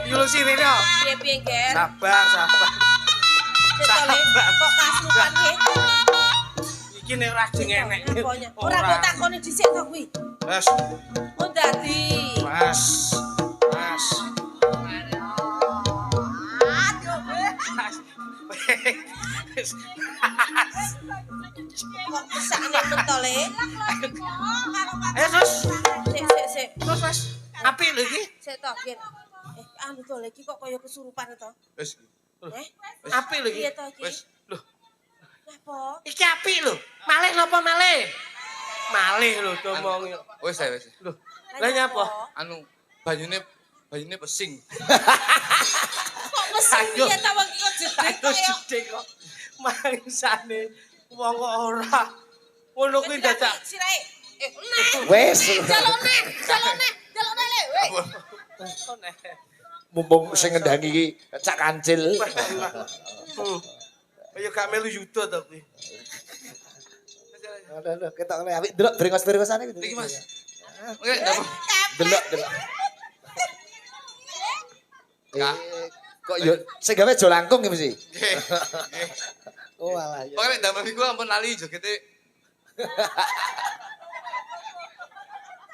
Ilusi rene kok. Piye Ger? Sabar, sabar. Kok kaslukan ki? Iki nek ora jengenek. Ora kok takoni dhisik to kuwi. Wes, Oh dadi. Mas. Mas. Wes. Kok sakne mentole? Sus. Sik. Terus Mas, apik lho iki. Sik to, Ger. Anu to iki kok kaya kesurupan to. Wis. Apik lho iki. Piye to iki? Wis. Loh, Napa? Iki apik lho. Malih napa malih? Malih lho domong. wis ae wis. Lho, lha nyapa? Anu banyune pesing. Kok mesin piye ta wong iki kok jedeg Aduh kaya jedhe kok. Mangsane wong kok ora. Ngono kuwi dadak. Sirahe. Nek. Wes. Jalone le, weh. Mumpung sing ngendangi iki Cak Kancil. Kaya gak melu yuda to kuwi. Aduh, ketok ngene apik delok brengos-brengosane iki. Iki Mas. Oke, ndapur. Delok. Kak. Kok yo sing gawe aja langkung iki mesti. Nggih. Nggih. Oh alah ya. Pokoke nek damel iku ampun lali jogete.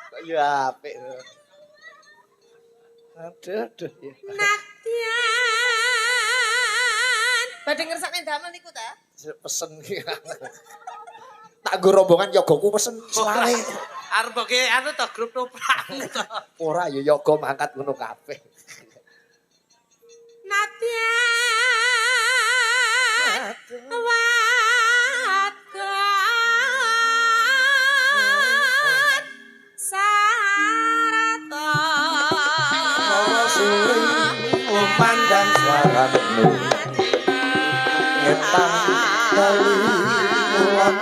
Kok yo apik. Aduh ya. Natian. Badhe ngersakne damel niku ta? Pesen iki. Tak nggo rombongan yogaku pesen selawe. Arep ke anu to grup toprak to. Ora ya yoga mangkat ngono kabeh. Natian. Wadon. Sarata. Pandang suaramu ngetang kali ulang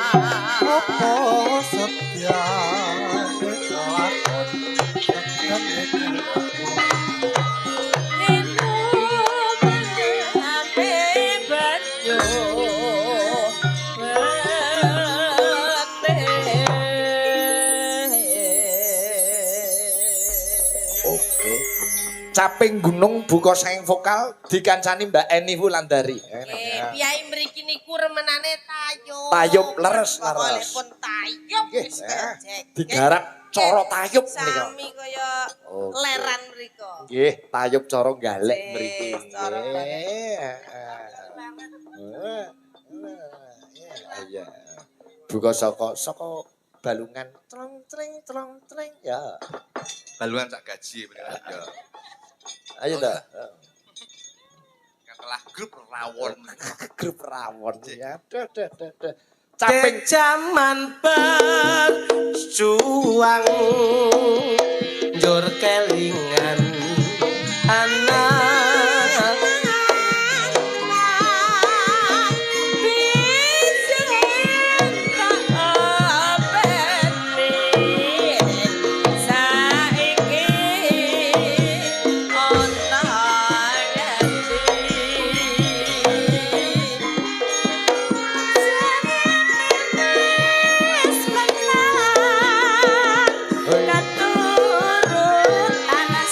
apa setia ketelaton tekan Oke. Caping gunung buka saing vokal dikancani Mbak Eni Wulandari. Piyai mriki niku remenane tayub. Tayub leres. Pokokipun tayub Nggih, wis kejek. digarap cara tayub nika. Sami kaya Oke. leran mriko. Nggih, tayub cara galek Wis, mriki. cara Iya. Buka saka balungan trong treng ya. Baluan sak gaji bener ya. Ayo ta. Katalah grup rawon. Grup rawon ya. Duh. Caping jaman berjuang njur kelingan anak Katurut anak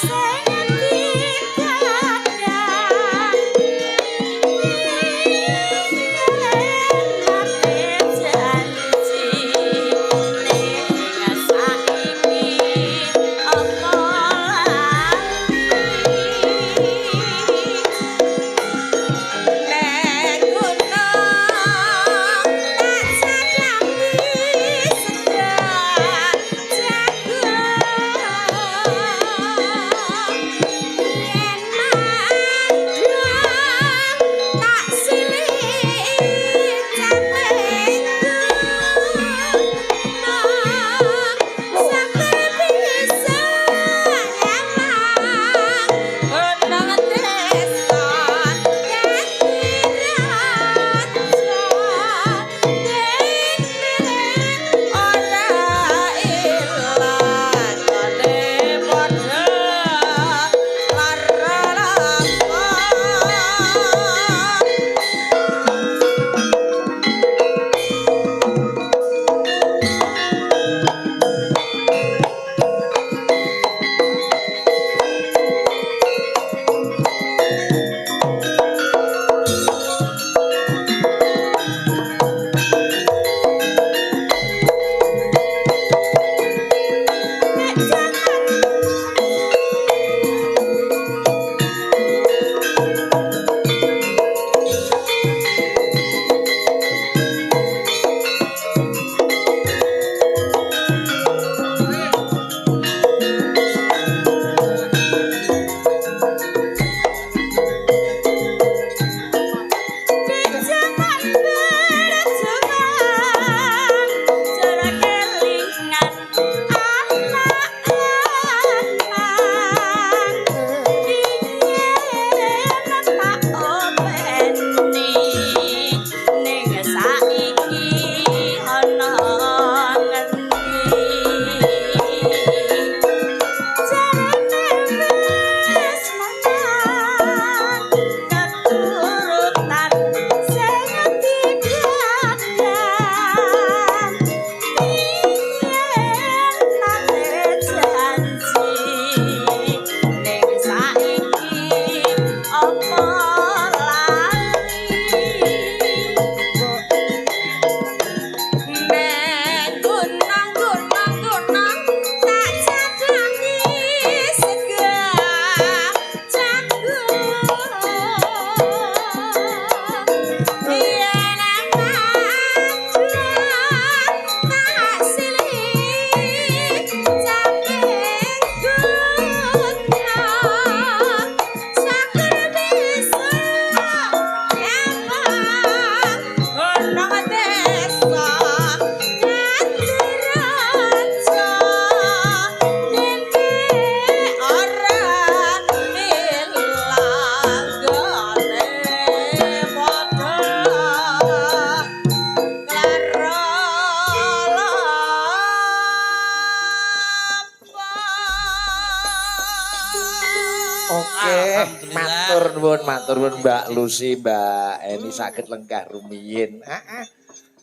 matur nuwun Mbak Lucy, Mbak Eni saged lenggah rumiyin. Heeh.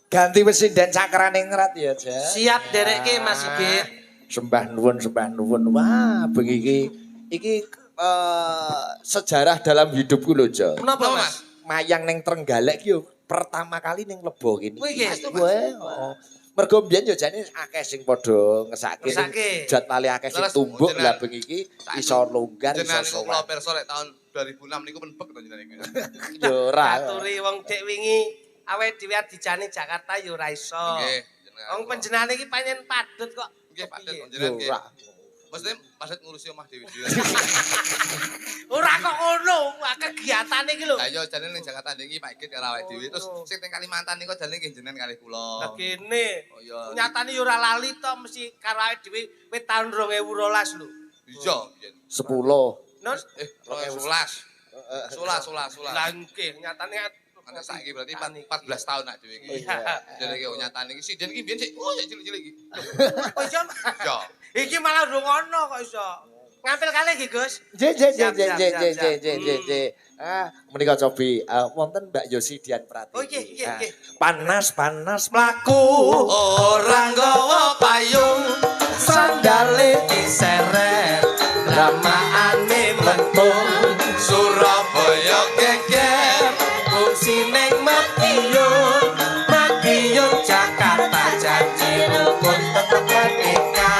Ganti mesin dan cakrane ngerat ya, Ja. Siap derekke Mas Sigit. Sembah nuwun. Wah, bengi iki sejarah dalam hidupku lho, Jo. Menapa Mas? Mayang ning Trenggalek ki yo pertama kali ning Lebo kene. Kuwi nggih. Wah, mergo mbiyen yo jane akeh sing padha ngesake jat pali akeh sing Terus, tumbuk jenengan- lah bengi iki iso longgar iso Jenengan niku kula sowan. pirsa lek tahun 2006 niku menbek to jenengan niku. Yo ora. Aturi wong dek wingi awake dhewe dijani Jakarta ya ora iso. Nggih, jenengan. Wong panjenengane iki pancen padhet kok. Nggih, padet Yo jenengan nggih. ora. Mesti padet ngurusi omah dhewe-dhewe. Ora kok ngono, kegiatan iki lho. Lah yo jane ning Jakarta iki Pak Igit karo awake dhewe. Terus sing teng Kalimantan niku jane nggih jenengan kalih Lah kula. kene. Oh iya. Nyatane ya ora lali to mesti karo awake dhewe wit taun 2012 lho. Iya, biyen. 10. Nos 2011. 11. lah nggih nyatane Ana saiki berarti 14 tahun nak dhewe iki. Iya. Jadi iki nyatane iki sinden iki biyen sik cilik-cilik iki. kok iso. Yo. Iki malah durung ono kok iso. Ngampil kalih nggih, Gus. Siap. Siap. Ah, menika cobi wonten Mbak Yosi Dian Pratiwi. Oh, nggih. Panas mlaku Orang gowo payung sandale diseret ramaane mentung Surabaya geger Fungsi ning Madiun Jakarta janji rukun tetep merdeka.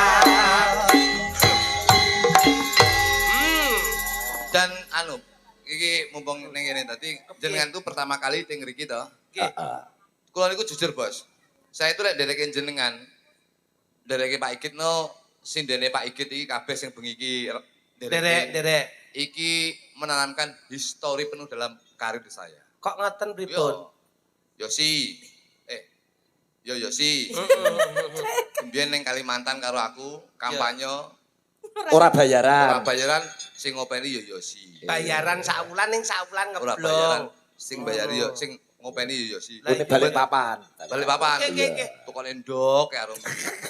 dan anu iki mumpung ning kene tadi jenengan tuh pertama kali teng mriki to. Nggih. Kula niku jujur, Bos. Saya itu lek ndereke jenengan ndereke Pak Igit no sindene Pak Igit iki kabeh sing bengi iki Derek. iki menanamkan histori penuh dalam karir saya. Kok ngeten pripun? Yosi. Yosi. Mbiyen ning Kalimantan karo aku kampanye ora bayaran. ora bayaran sing ngopeni yo Yosi. Bayaran sak wulan ning sak wulan Ora bayaran ngeblong. sing bayari yo sing ngopeni yo Yosi. Ini balik papan. Balik papan. Nggih. Tukone ndok karo.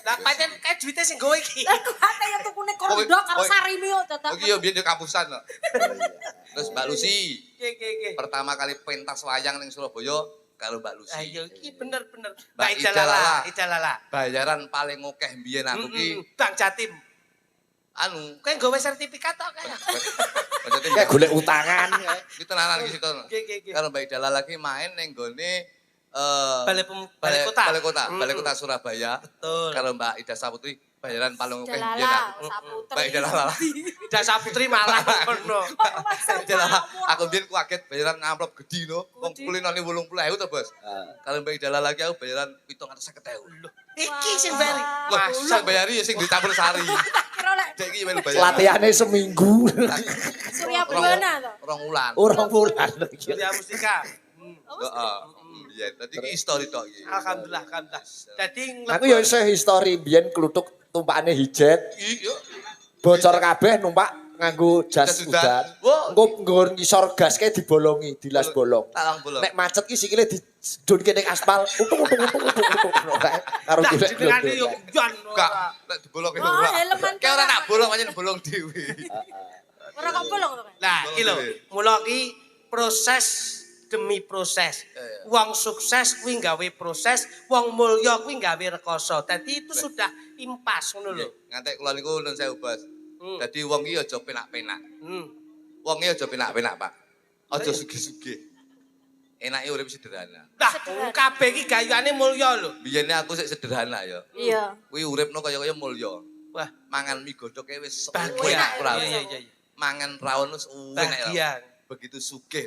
Lah pancen kae duite sing gowe iki. Lah kok kaya tukune kondok karo sarimi kok tetep. Iki yo biyen yo kampusan kok. Terus Mbak Lucy Nggih. pertama kali pentas wayang ning Surabaya karo Mbak Lucy. Ayo iki bener. Mbak Mbak Idalala. Bayaran paling akeh mbiyen aku ki Bang Jatim. anu Kowe nggawe sertifikat tok kae. maksudnya Kayak golek utangan. iki tenanan iki situ. Nggih. Karo Mbak Idala lagi main ning gone Balai kota. Balai kota Surabaya. Betul. Karo Mbak Ida Saputri bayaran paling akeh mbiyen Jalala, aku. Saputri. Mbak Ida Lala. Dasa Putri malah ngono. Aku biyen kaget bayaran amplop gede no. Wong kulinane 80.000 to, Bos. Kalau Mbak Idala lagi aku bayaran 750.000. Iki sing bari. Loh, sing bayari ya sing dicampur sari. Kira lek Dek iki melu bayar. Latihane seminggu. Surya Buana to. Rong wulan. Orang bulan lagi. Surya Mustika. Heeh. Iya, dadi iki histori tok iki. Alhamdulillah. Dadi Aku ya iso histori biyen kluthuk tumpakane hijet, Iya. bocor kabeh numpak nganggo jas Jas udan. udan. Wah. Engko nggon ngisor gas kae dibolongi, dilas bolong. Talang bolong. Nek macet ki sikile didunke ning aspal, utung. Karo Lah golek jenengane yo glodok. jan Enggak, nek dibolongke Oh, ora. helman Kayak ora nak bolong pancen bolong dhewe. Ora kok bolong to. Lah iki lho, mula iki proses demi proses. Wong sukses kuwi gawe proses, wong mulya kuwi gawe rekoso. Dadi itu sudah impas ngono lho. Ngantek kula niku nun sewu, Bos. Dadi wong iki aja penak-penak. Wong iki aja penak-penak, Pak. Aja sugih-sugih. Enake urip sederhana. Lah kabeh iki gayane mulya lho. Biyene aku sik sederhana ya. Iya. Kuwi uripno kaya-kaya mulya. Wah, Mangan mie godhoke wis bahagia. enak ora. Iya. Mangan rawon wis enak ya. Bahagia. Begitu sugih.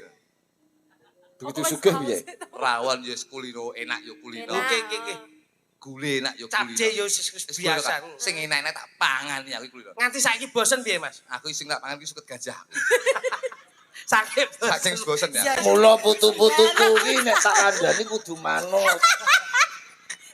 Begitu sugih piye? Rawon ya kulino enak ya kulino. Enak. Oke. Gule enak ya kulino. Capce yo wis Wis biasa. kulino, Sing enak-enak tak pangan ya kuwi kulino. Nganti saiki bosen piye, Mas? Aku sing tak pangan ki suket gajah. Sakit Saking bosen ya. Mula putu-putuku ki nek tak kandhani kudu manut.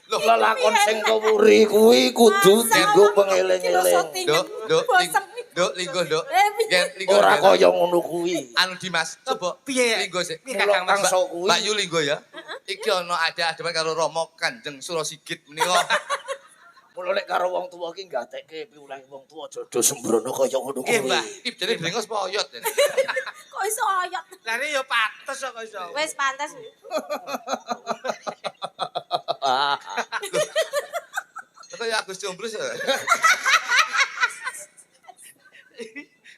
Loh, Lelakon sing kewuri kuwi kudu dienggo pengeling-eling. Dok, linggo, Dok. Gen, linggo. Ora Gen. kaya ngono kuwi. Anu Dimas, coba Piye? linggo sik. Piye Kakang Mas? Kangso kuwi. Mbak Yu linggo ya. Iki ana ada adepan karo Rama Kanjeng Surasigit menika. Mula nek karo wong tuwa ki gatekke piwulang wong tuwa jodo sembrono kaya ngono Nggih, Mbah. kuwi. Iki jane brengos apa oyot jane. Kok iso oyot? Lah ini ya pantes kok iso. Wis pantes. Kok ya Agus Jombrus ya.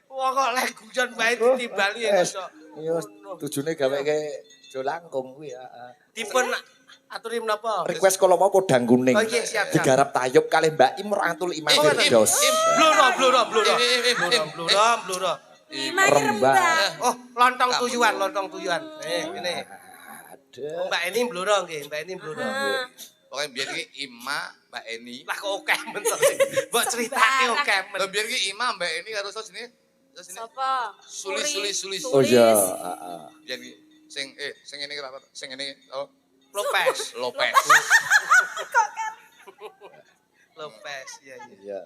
Wong kok lek guyon bae ditimbali ya iso. Iya, tujune gaweke jo langkung kuwi ya. Dipun aturi menapa? Request kalau mau podang kuning. Oh iya, siap, siap. Digarap tayub kalih Mbak Im rantul Imam Firdaus. Bluro. Lima Rembang. Oh, lontong tuyuan. Ini. Aduh. Mbak Eni bluro nggih, Mbak Eni bluro. Pokoknya biar ki Ima, Mbak Eni. Lah kok oke men to. Mbok critake oke men. Lah biar ki Ima, Mbak Eni karo sini. Sapa? Sulis. Oh iya, heeh. Biar ki sing ini kenapa? Sing ini oh Lopez. Lopez. Lopez, iya. Iya.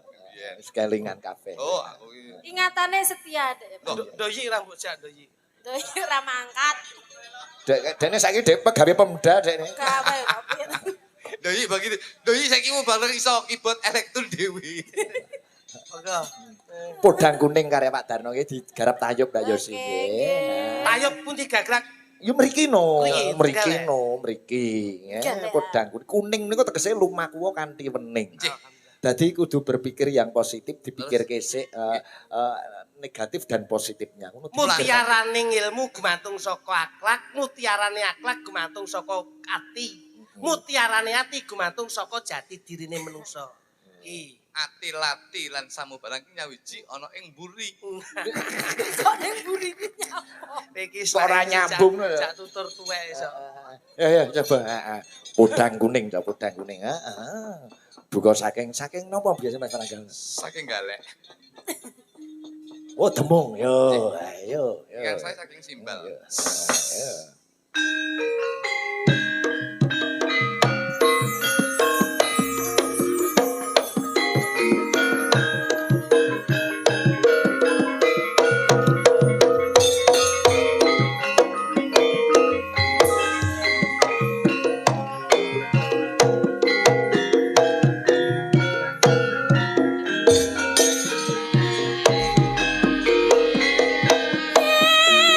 Skelingan kafe. Oh, aku iki. Ingatane setia dek. Doyi rambut jak doyi. Doi ora mangkat. Dene saiki dhek pegawe pemda dekne. Gawe kopi. Doi saiki mau bareng iso keyboard elektron dewi. Monggo. Podang kuning karya Pak Darno iki digarap tayub Mbak Yosi Oke, nggih. Tayub pun digagrak. Yo mriki no, Mriki, mriki. Galek. Podang kuning niku tegese lumaku kanthi wening. Dadi kudu berpikir yang positif, dipikir kesik negatif dan positifnya. Ngono Mutiarane ilmu gumantung saka akhlak, mutiarane akhlak gumantung saka ati. Mutiarane ati gumantung saka jati dirine manungsa. Iki Ati lati lan samu barang nyawiji ana ing mburi. Kok ning buri iki nyapa? iki Ora nyambung lho. Jak tutur tuwek iso. Ya coba. Podang kuning, podang kuning. Buka saking napa biasa Mas Ranggal? Saking galek. Oh, demung. Yo, ayo. Yang saya saking simbal. Ayo.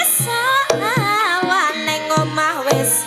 Sawane ngomah wis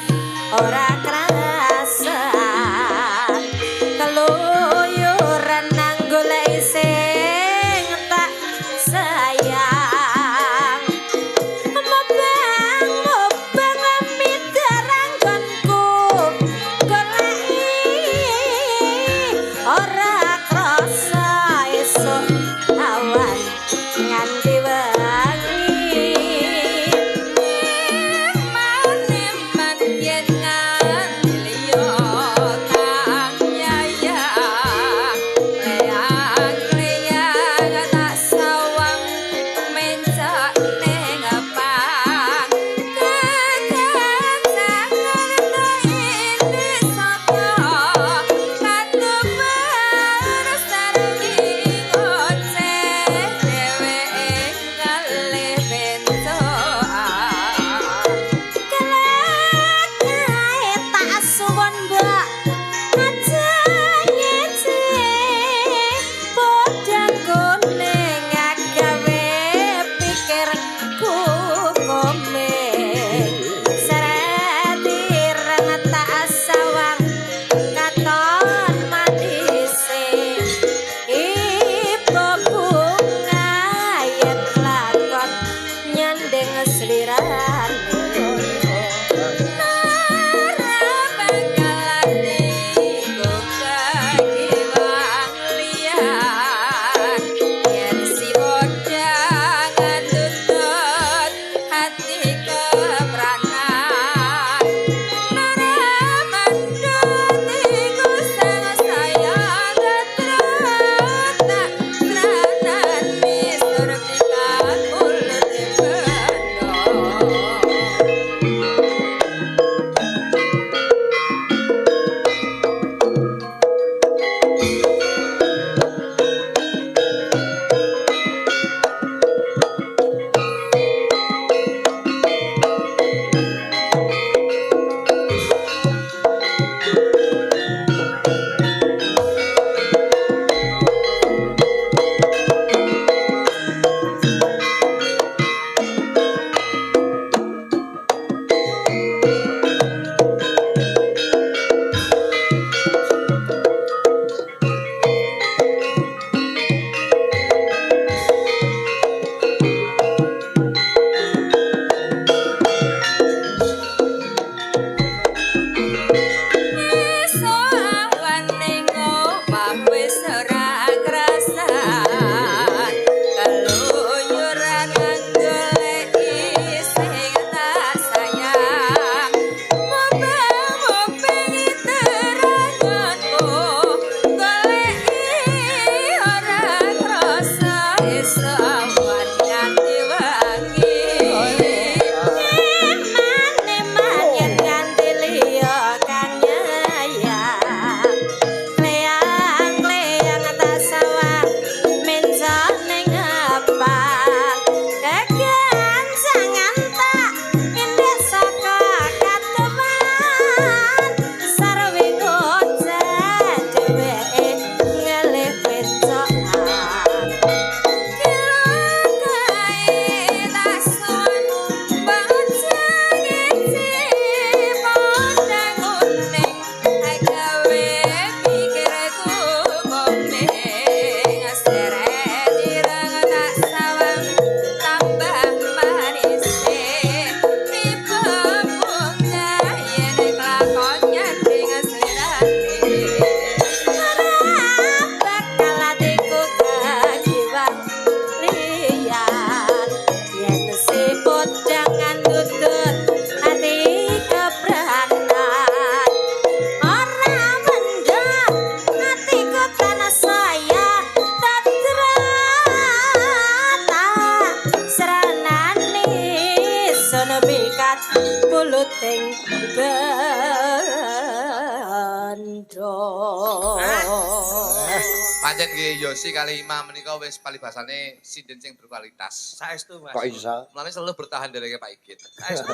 Pancen nggih Yosi kali Imam menika wis palibasane sinden sing berkualitas. Saestu Mas. Kok iso? Mulane selalu bertahan dari Pak Igit. Saestu.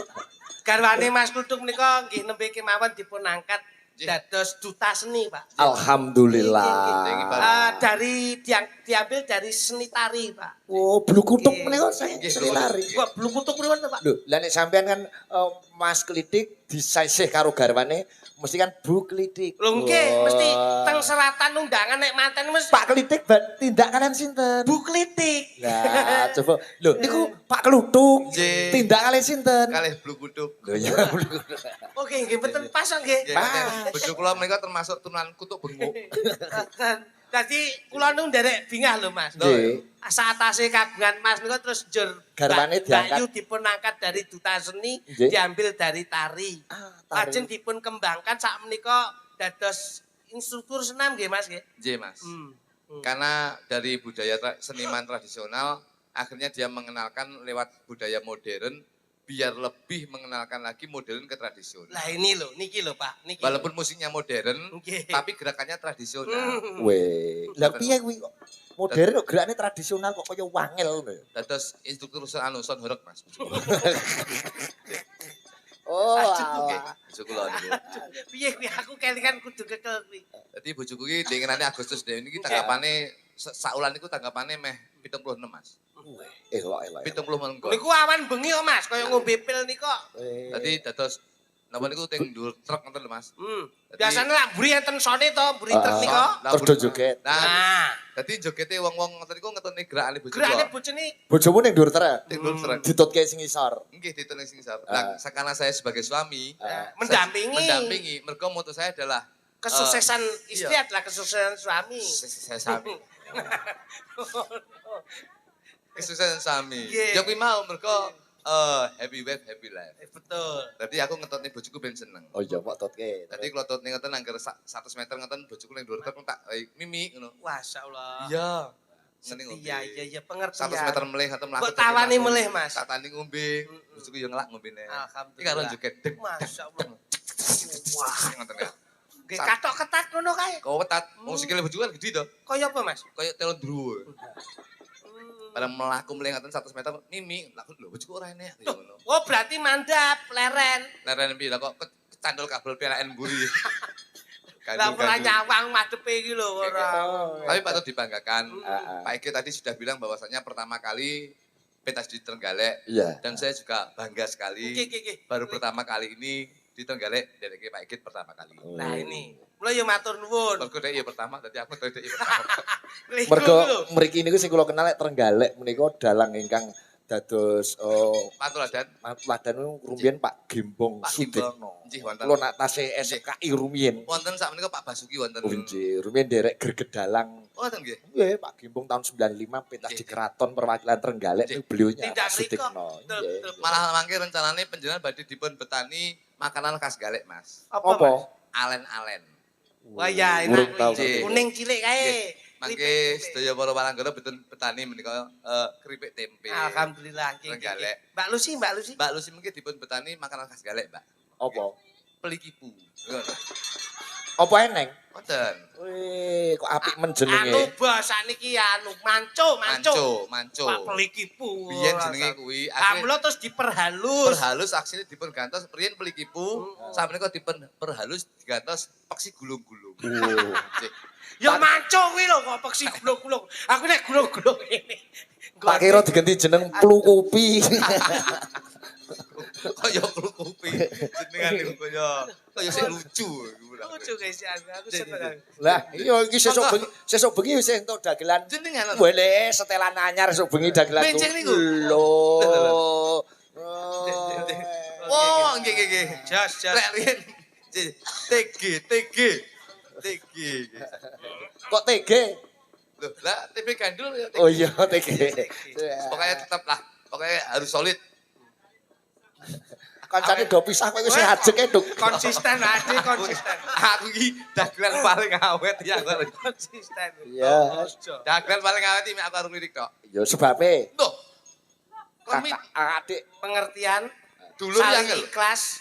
Garwane Mas Kluthuk menika nggih nembe kemawon dipun angkat dados duta seni, Pak. Alhamdulillah. Diambil dari seni tari, Pak. Oh, Blukutuk Nggih. menika saya Nggih, seni lari. Wah, Blukutuk pripun to, Pak? Lho, lah nek sampean kan Mas Klitik disisih karo garwane mesti kan Bu Klitik. Lho nggih, Wah. mesti teng seratan undangan nek manten mesti Pak Klitik tindak kalian sinten? Bu Klitik. Nah, coba. Lho, niku Pak Kluthuk. Nggih. Tindak kalian sinten? Kalih blukuduk. Lho ya. Oke, nggih mboten pas kok nggih. Pas. Bojo kula menika termasuk turunan kutuk benguk. Dadi kula nu nderek bingah lho Mas. Nggih. Saatase kagungan Mas niku terus njur Garwane diangkat. Bayu dipun angkat dari duta seni, Nggih. diambil dari tari. Ah, Lajeng dipun kembangkan sak menika dados instruktur senam nggih Mas nggih. Nggih, Mas. Hmm. Karena dari budaya seniman tradisional akhirnya dia mengenalkan lewat budaya modern biar lebih mengenalkan lagi modern ke tradisional. Lah ini lho, niki lho Pak, niki. Walaupun musiknya modern, Nggih. tapi gerakannya tradisional. Weh, lah piye kuwi kok modern kok gerakane tradisional kok kaya wangel ngono ya. Dados instruktur anu son horeg, Mas. Oh, Aduh, nggih. alah. Bojo kula niku. Piye kuwi aku kelingan kudu kekel kuwi. Dadi bojoku ki dingenane Agustus dhewe niki tanggapane saulan niku tanggapane meh 76, Mas. Elok. 70 mengko. Niku awan bengi kok Mas, kaya ngombe pil nika. Dadi dados napa niku teng dhuwur truk ngoten lho, Mas. Biasane lak mburi enten sone to, mburi truk nika. Lah, Terus do joget. Nah, Nah, dadi jogete wong-wong ngoten niku ngetoni gerakane bojo gerakane kula. bojone Bojomu ning dhuwur trek. Teng dhuwur truk. Ditutke sing isor. Nggih ditulis sing sar. Nah, karena saya sebagai suami mendampingi. mendampingi mergo moto saya adalah Kesuksesan istri iya. adalah kesuksesan suami. saya suami. Kesuksesan suami. Nggih. Ya kuwi mau mergo happy wife happy life. Betul. Dadi aku ngetotne bojoku ben seneng. Oh iya, kok tutke. Dadi kalau tot ngoten anggar 100 meter ngoten bojoku ning dhuwur truk tak mimi ngono. Masyaallah. Iya. Seneng ngombe. Iya, pengertian. 100 meter melih ngoten mlaku. Kok tawani melih, Mas? Tak tani ngombe. Bojoku yo ngelak ngombene. Alhamdulillah. Iki karo joget dek. Masyaallah. Wah, ngoten ya. Nggih katok ketat ngono kae. Kau wetat, wong sikile bojoku kan gede to. Kaya apa, Mas? Kayak telon druwo. Barang melaku melih ngoten 100 meter mimi, lha lho bojoku ora enek ya ngono. Oh, berarti mandap, leren. Leren piye lah kok kecandol kabel PLN mburi. Lah ora nyawang madepe iki lho ora. Tapi patut dibanggakan. Heeh. Pak Ege tadi sudah bilang bahwasanya pertama kali pentas di Trenggalek Iya. dan saya juga bangga sekali. Nggih. Baru pertama kali ini di Trenggalek dari Pak Ege pertama kali. Nah ini. Mulai yo matur nuwun. Mergo dhek iya pertama, dadi aku dhek iya pertama. Mergo mriki niku sing kula kenal lek Trenggalek menika dalang ingkang dados Patuladan. ladan rumiyin Pak Gembong Pak Gembong. Sudetno. Nggih wonten. Kula nak tase SKI rumiyin. Wonten sak menika Pak Basuki wonten. Oh nggih, rumiyin derek Gergedalang. Wonten nggih. Nggih, Pak Gembong tahun 95 pentas di Keraton Perwakilan Trenggalek niku beliaunya Tidak Pak ngriko. Sudetno. Nggih. Malah mangke rencanane panjenengan badhe dipun betani makanan khas Galek, Mas. Apa? Alen-alen. Wah ya Urung enak tau. kuwi. Kuning cilik kae. Mangke sedaya para walanggara betani menika keripik tempe. Alhamdulillah nggih. Trenggalek. Mbak Lucy. Mbak Lucy mungkin dipun betani makanan khas Galek, Mbak. Apa? Pelikipu. Apa eneng? Wonten. Wih, kok apik men Anu jenenge. basa niki anu manco. Manco. Pak pelikipu. Biyen jenenge kuwi Amlo terus diperhalus. perhalus aksine dipun gantos riyen pelikipu, sakmenika dipun perhalus digantos peksi gulung-gulung. Oh. Nggih. Ya manco kuwi lho kok peksi gulung-gulung. Aku nek gulung-gulung ini. Tak kira diganti jeneng Plukopi. Kaya klukupi jenengan niku kaya sing lucu. Lucu guys ya, aku seneng. Lah, iya iki sesuk bengi wis entuk dagelan. Jenengan lho. Boleh setelan anyar esuk bengi dagelan. Benceng niku? Lho. Oh, nggih. Jas. Lek riyen TG. Kok tege? Loh, lah TB gandul ya. Oh iya, tege. Pokoknya tetap lah. Pokoknya harus solid. Kancane do pisah kowe wis ajek Duk. Konsisten ade konsisten. Aku iki dagelan paling awet ya aku. Konsisten. Iya. Dagelan paling awet iki aku arep lirik tok. Ya sebabe Loh. Kami adik Pengertian, dulur yang saling ikhlas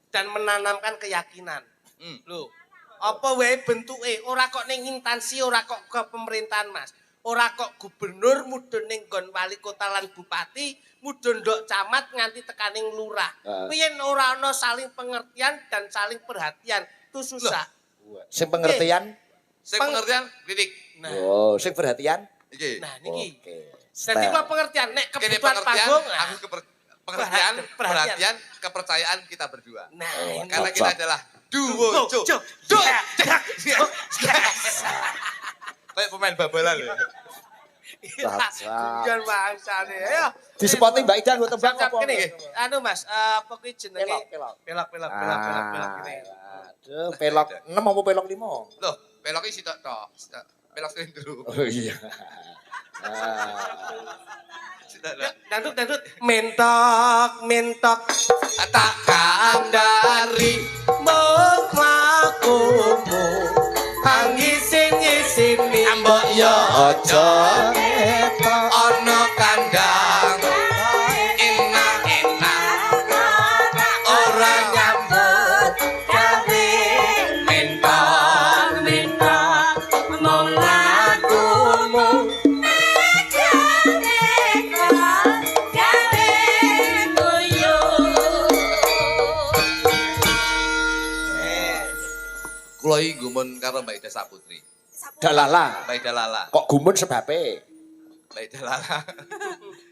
dan menanamkan keyakinan. Hmm. Loh, Apa wae bentuke, ora kok ning instansi, ora kok ke pemerintahan, Mas. Ora kok gubernur mudhun ning nggon wali kota lan bupati, mudhun ndok camat nganti tekaning lurah. Piyen ora ana saling pengertian dan saling perhatian, itu susah. Sing pengertian. Sing pengertian kritik. Nah, Oh, sing perhatian. Iki. nah niki. Oke. Dadi kok pengertian nek Kene kebutuhan pengertian, panggung. aku pengertian, Perhatian. perhatian, kepercayaan kita berdua. Nah, ini. Karena kita adalah duo, cuk. Kayak pemain babalan ya. Jangan bangsane. Ayo. Di spotting Mbak Ida nggo tembang Siap-siap apa? kene. Anu Mas, apa kuwi jenenge? Pelok. Pelok kene. Aduh, pelok 6 apa pelok 5? Loh, peloknya sitok tok. Pelok selindro. Oh iya. Sitok tok. Dangdut. Mentok. Takkan dari Mok makumu. Angisi-ngisini. ambok yo Aja ono kandang. Enak-enak ora nyambut gawe mentok. Mong lakumu Kula iki gumun karo Mbak Ida Saputri. dalala. Mbak Ida Lala. Kok gumun sebabe? Mbak Ida Lala.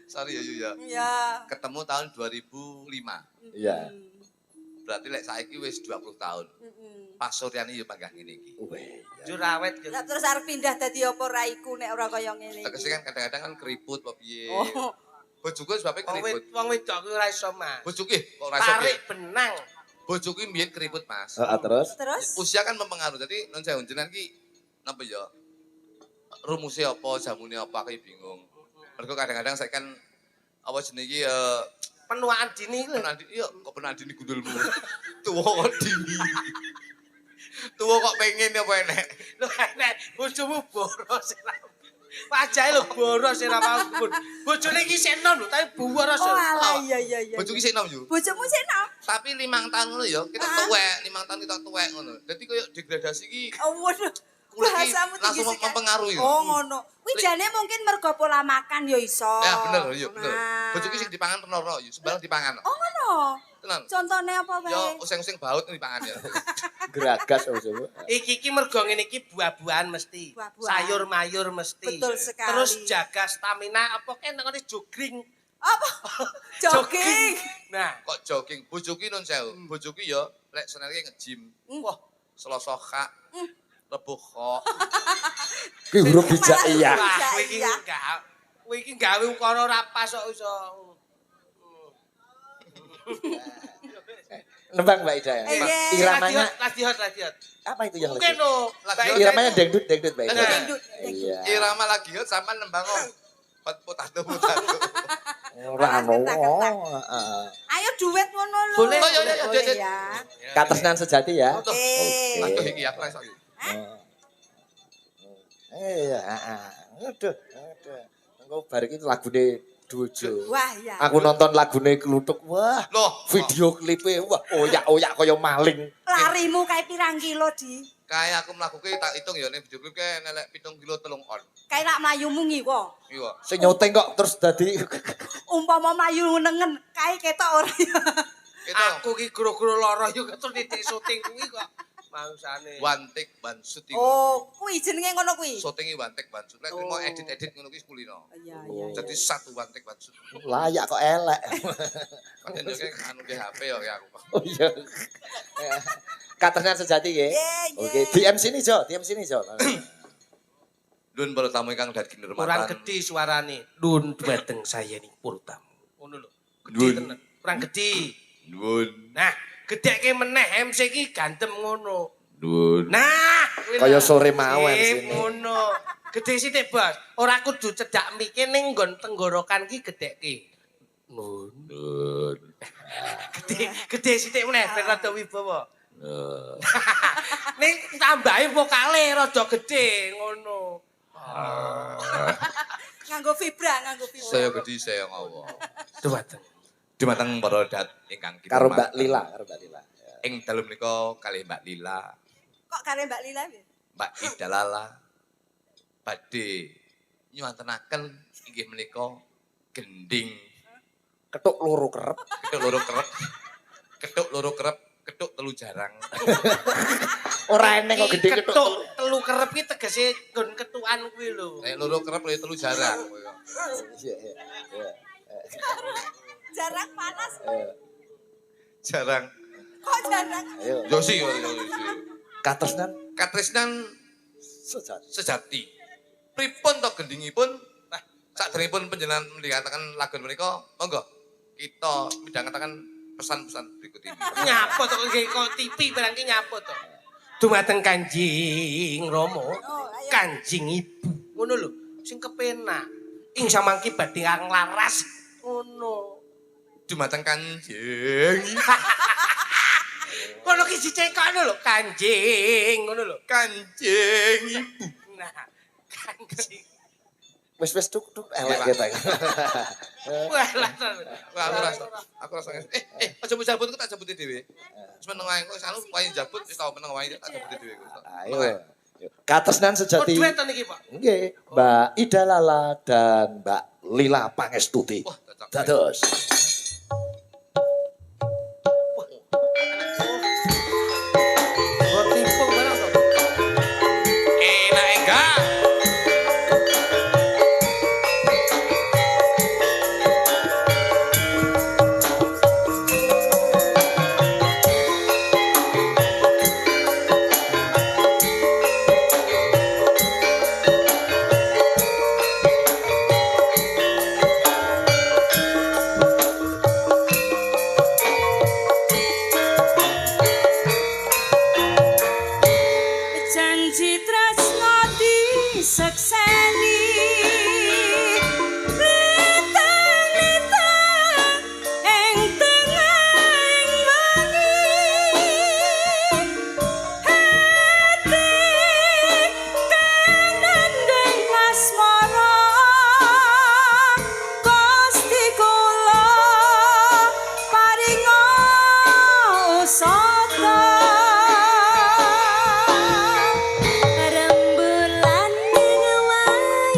Sorry ya Yu ya. ya Ketemu tahun 2005. Iya. Berarti lek saiki wis 20 tahun. Pas Suryani yo panggah ngene iki. Weh. Jurawet gitu. terus arep pindah dadi apa raiku nek ora kaya ngene Tegese kan kadang-kadang kan keriput apa piye. oh Bojoku sebabnya keriput. Wong wedok kuwi ora iso, Mas. Bojoku kok ora iso piye? Tarik benang. Bojoku mbiyen keriput, Mas. Terus? Usia kan mempengaruhi. Jadi non sewu jenengan ki napa ya? Rumusnya apa, jamune apa aku bingung. Mergo kadang-kadang saya kan apa jenenge iki Penuaan dini lho. penadi iya kok penadi gundulmu. Tuwa kok dini. Tuwa kok pengen apa enek. Lho nek bojomu boros ora. Wajahe lho boros ora mau. Bojone iki sik enom lho, tapi boros. oh alah iya Bojoku sik nom yo. bojomu sik nom Tapi 5 tahun ngono ya, kita tuwek, 5 tahun kita tuwek ngono. Dadi koyo degradasi iki oh waduh kulit iki bahasamu tinggi langsung sekali. mempengaruhi. Oh ngono. Kuwi jane mungkin mergo pola makan ya iso. Ya bener, yo bener. Nah. Bojoku sing dipangan reno-reno yo, sembarang dipangan. Oh ngono. Tenan. Contone apa wae? Yo useng-useng baut dipangan ya. Geragas coba. Iki mergo ngene iki buah-buahan mesti. Buah-buahan. Sayur mayur mesti. Betul sekali. Terus jaga stamina apa kene ngene jogging. Apa? Jogging. Nah, Kok jogging, bojoku non sewu. Bojoku yo lek senenge nge-gym. Wah, Selasa kak. Rebo kok. Ki huruf bijak iya. wah, Iya, kowe iki iya. enggak. Kowe iki gawe ukara ora pas kok iso. Nembang Mbak Ida ya. Iya. Iramanya Latihan. apa itu yang Mungkin lagi? lho. Lagi Iramanya dangdut Mbak Ida. Nah. Dangdut. Iya. Irama lagi yo sama nembang kok. Potato. Ora ono. Ayo duet ngono lho. Boleh, Oh, iya, iya, Boleh iya, ya. Katresnan sejati ya. Oke. Aduh iki aku iso iki. Iya, aduh. Engko bar iki lagune Dojo. Wah ya. Aku nonton lagune Kluthuk. Wah, Loh, video klipe wah oyak-oyak kaya maling. Larimu kae pirang kilo di? kayak aku mlakuke tak hitung ya ning video klip kae nelek 7 kilo 3 on. Kae lak mlayu mungi kok. Iya. Sing nyoteng kok terus dadi Umpama mlayu nengen kae ketok ora ya. Itu Aku ki guru-guru lara yo ketul titik syuting kuwi kok. Mangsane. one take one shooting. Oh, kuwi jenenge ngono kuwi. Shooting one take one shoot. Nek mau edit-edit ngono kuwi kulino. Iya iya. Jadi satu one take one shoot. layak kok elek. Kan yo anu di HP ya aku. Oh iya. Katresnan sejati ya. Oke, di MC ini Jo, di MC ini Jo. Dun para tamu ingkang dadi Kurang kinurmatan. gede suarane. Dun dhateng saya ning purtamu. Ngono lho. Gede Dun. tenan. Kurang gede. Dun. Nah, gedeke meneh MC ki gantem ngono. Dun. Nah, kuwi Kaya lah. sore mawon sini. Ngono. Gede sithik, Bos. Ora kudu cedak mike ning nggon tenggorokan ki gedeke. Dun. Gede sithik meneh ben rada wibawa. Ning tambahi vokale rada gede ngono. Nganggo vibra. Saya gede saya ngawa. Dumateng. Dumateng para dat ingkang Karo Mbak kinurmatan. Lila, Ing dalem menika kalih Mbak Lila. Kok Kok kare Mbak Lila piye? Mbak Ida Lala badhe nyuwantenaken inggih menika gending Ketuk loro kerep. ketuk loro kerep ketuk loro kerep ketuk telu jarang. Ora eneng kok gede ketuk. Ketuk telu kerep ki tegese nggon ketukan kuwi lho. Nek loro kerep lho telu jarang. Iya, iya, iya. Jarang panas. Jarang. Kok jarang? Ayo. Yosi yo. Katresnan Katresnan sejati. sejati. Pripun to gendingipun? Nah, sakderengipun panjenengan mendikataken lagu menika, monggo kita midhangetaken pesan-pesan berikut ini. Nyapa to nggih kok TV barang ki nyapa to. Dumateng Kanjeng Rama, ayo. Kanjeng Ibu. Ngono lho, sing kepenak. Ing samangki badhe nglaras. Ngono. Dumateng Kanjeng. Ngono ki dicengkokno lho, Kanjeng. Ngono lho. Kanjeng Ibu. Nah, Kanjeng. Wis tuk elek kita. Wah, lah. Wah, aku rasa aja jabut ku tak jabuti dhewe. Wis meneng wae kok selalu wae jabut wis tau meneng wae tak jabuti dhewe. Ayo. Katresnan Oh, sejati. duet to niki, Pak. Nggih, Mbak Ida Lala dan Mbak Lila Pangestuti. Wah, cocok. Dados. Oh, timpung barang to. Enak enggak? Janji tresno disekseni. Lintang-lintang ing tengahing wengi. Hati kanandeng asmara. Gusti kula paringa usata. Rembulan wae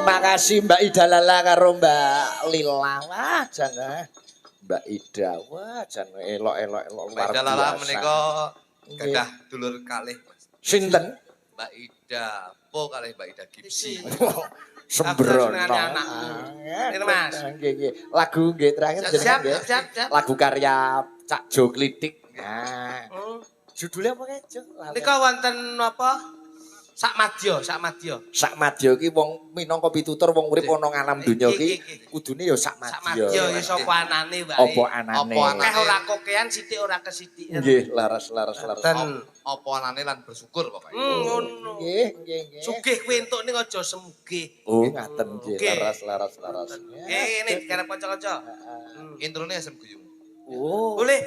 Makasih Mbak Ida Lala karo Mbak Lila. Wah, jangan. Mbak Ida, wah, jangan elok-elok luar Mbak Lala biasa. menika gadah dulur kalih Mas. Sinten? Mbak Ida, po kalih Mbak Ida Gipsi. Sembrono. Aku seneng anak. Ini, Mas. Nggih, nggih. Lagu nggih terakhir Siap, jenengan nggih. siap, siap. Lagu karya Cak Jo Klitik. Nah, judulnya apa Jo? Nika wonten apa? Sak madya. Sak madya ki wong minangka pitutur wong urip ana ngalam donya ki kudune ya sak Sak madya. madya ya sapa anane wae. Apa anane? Apa anane? Akeh ora kokean sithik ora kesithikan. Nggih, laras. Dan Apa anane lan bersyukur pokoknya. ngono. Nggih, nggih. Sugih kowe entuk ning aja semugih. Oh, ngaten nggih, Oke. laras. Ini garap kanca-kanca. Introne asem guyung. Oh, Boleh,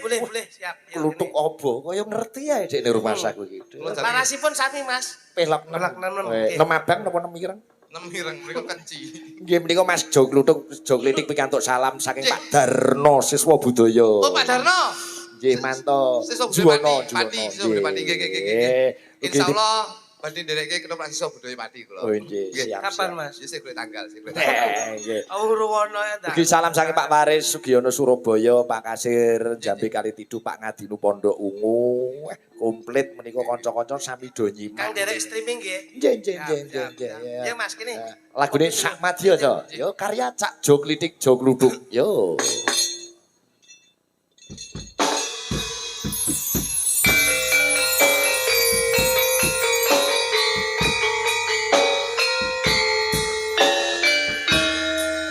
siap. Ya, kluthuk ini. obo kaya ngerti ae dek ning rumah saku iki. Larasipun sami, Mas. Pelak Pelak nenem, Eh, oke. 6 abang napa 6 ireng? Nemireng mriku kenci. Nggih menika Mas Jo Kluthuk Jo Klitik pikantuk salam saking Pak Darno siswa budaya. Oh Pak Darno. Nggih manto. Siswa Juwono, budaya Pati, Juwono. siswa budaya Pati. Nggih. Insyaallah badhe ndereke ketoprak siswa budaya Pati kula. Oh nggih, siap. Kapan, siap. Mas? Ya sik tanggal, sik tanggal. Nggih. Ruwono ya ta. Ugi salam saking Pak Waris Sugiono Surabaya, Pak Kasir Jambi Kalitidu, Pak Ngadinu Pondok Ungu. Komplit menika kanca-kanca sami do nyimak. Kang derek streaming nggih. Nggih. Ya Mas kene. Lagune sak madya to. Yo karya Cak Jo Klitik Jo Kluthuk. Yo.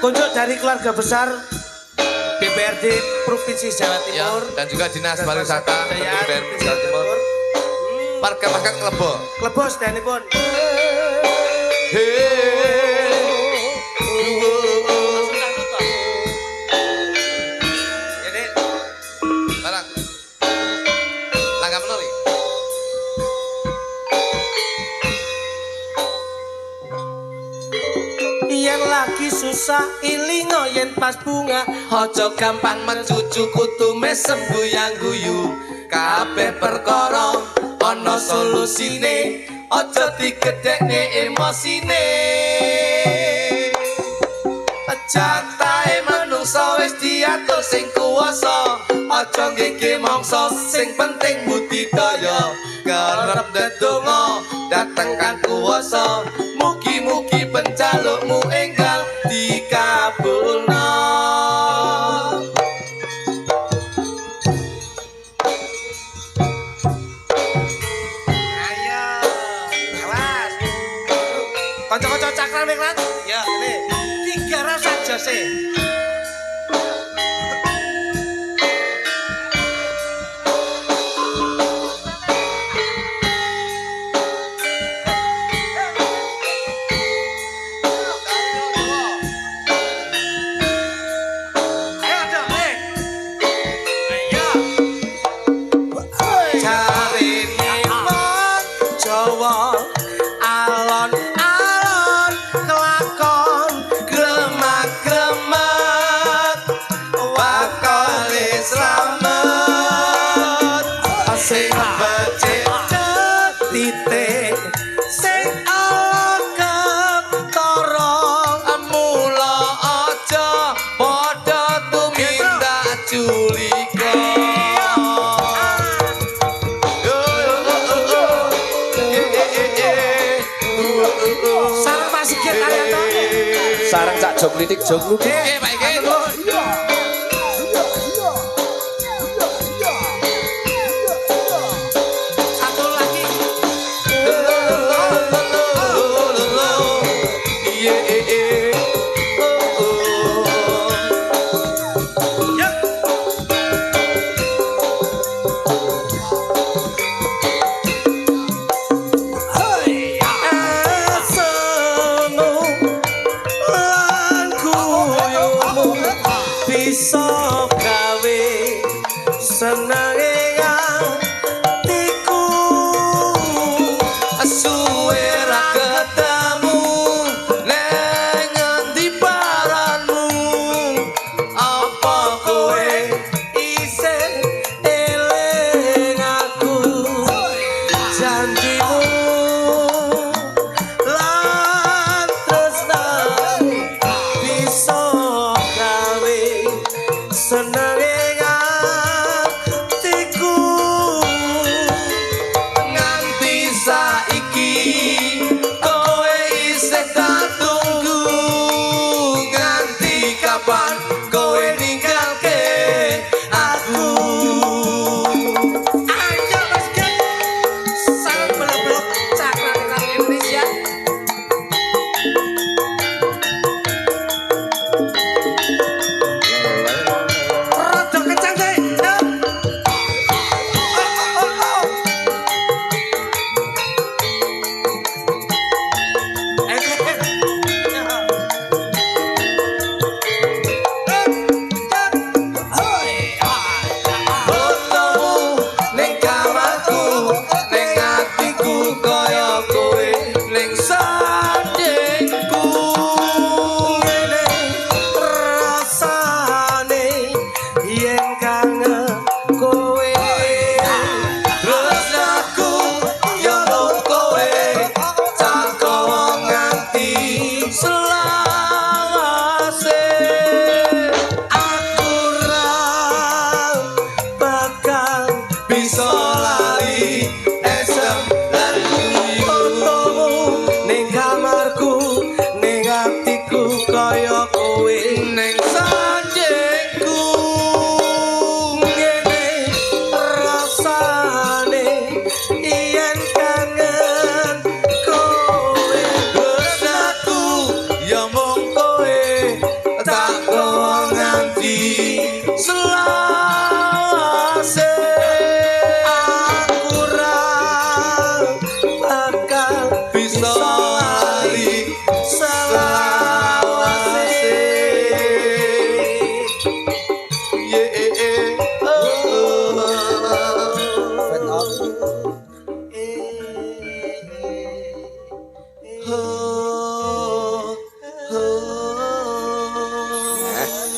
Kunjuk dari keluarga besar DPRD Provinsi Jawa Ya, Timur. dan juga Dinas Pariwisata Daya, Kebudayaan Jawa Timur. Warga masyarakat Klebo. Klebos danipun. Jadi Barang. Langkah menori. yen lagi susah ilingo yen pas bunga aja gampang mencucu kudu mesem guyang guyu kabeh perkara ana solusine aja digedhekne emosine jatahe manungsa wis diatur sing kuwasa aja ngeke mangsa sing penting budidaya kerep ndedonga dateng kan kuwasa mugi-mugi penjalukmu enggal dikabulna. Ayo, awas. Kanca-kanca cakran ning lan. Ya, nih. Digarap saja sih. Ayo dong, ayo. Carine wong Jawa alon-alon kelakon gremak-gremek wakale slamet sing becik titik sing ketara mula aja padha tumindak culika. Sarang Pak Sigit kalian to. Sarang Cak Jo Klitik Jo Kluthuk. Oke, Pak Iki. Satu lagi. Bisa gawe senenge atiku suwe ra ketemu nang ngendi paranmu apa kowe isih eling aku janjimu lan tresnamu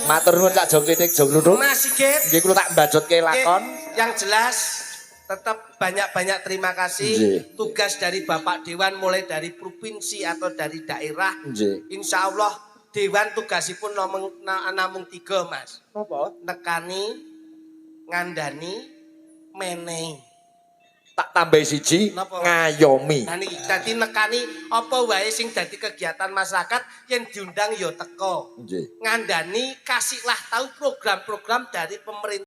Matur nuwun Cak Jong Klitik Jong Nundung. Mas Sigit. Nggih kula tak mbajutke lakon. Yang jelas tetap banyak-banyak terima kasih. Nggih. Tugas dari Bapak Dewan mulai dari provinsi atau dari daerah. Nggih. Insya Allah Dewan tugasipun namung 3 Mas. Napa? Nekani, ngandani, menehi. Tak tambah siji Napa? ngayomi. Nah niki dadi nekani apa wae sing dadi kegiatan masyarakat yang diundang ya teko. Nggih. Ngandani kasihlah tahu program-program dari pemerintah.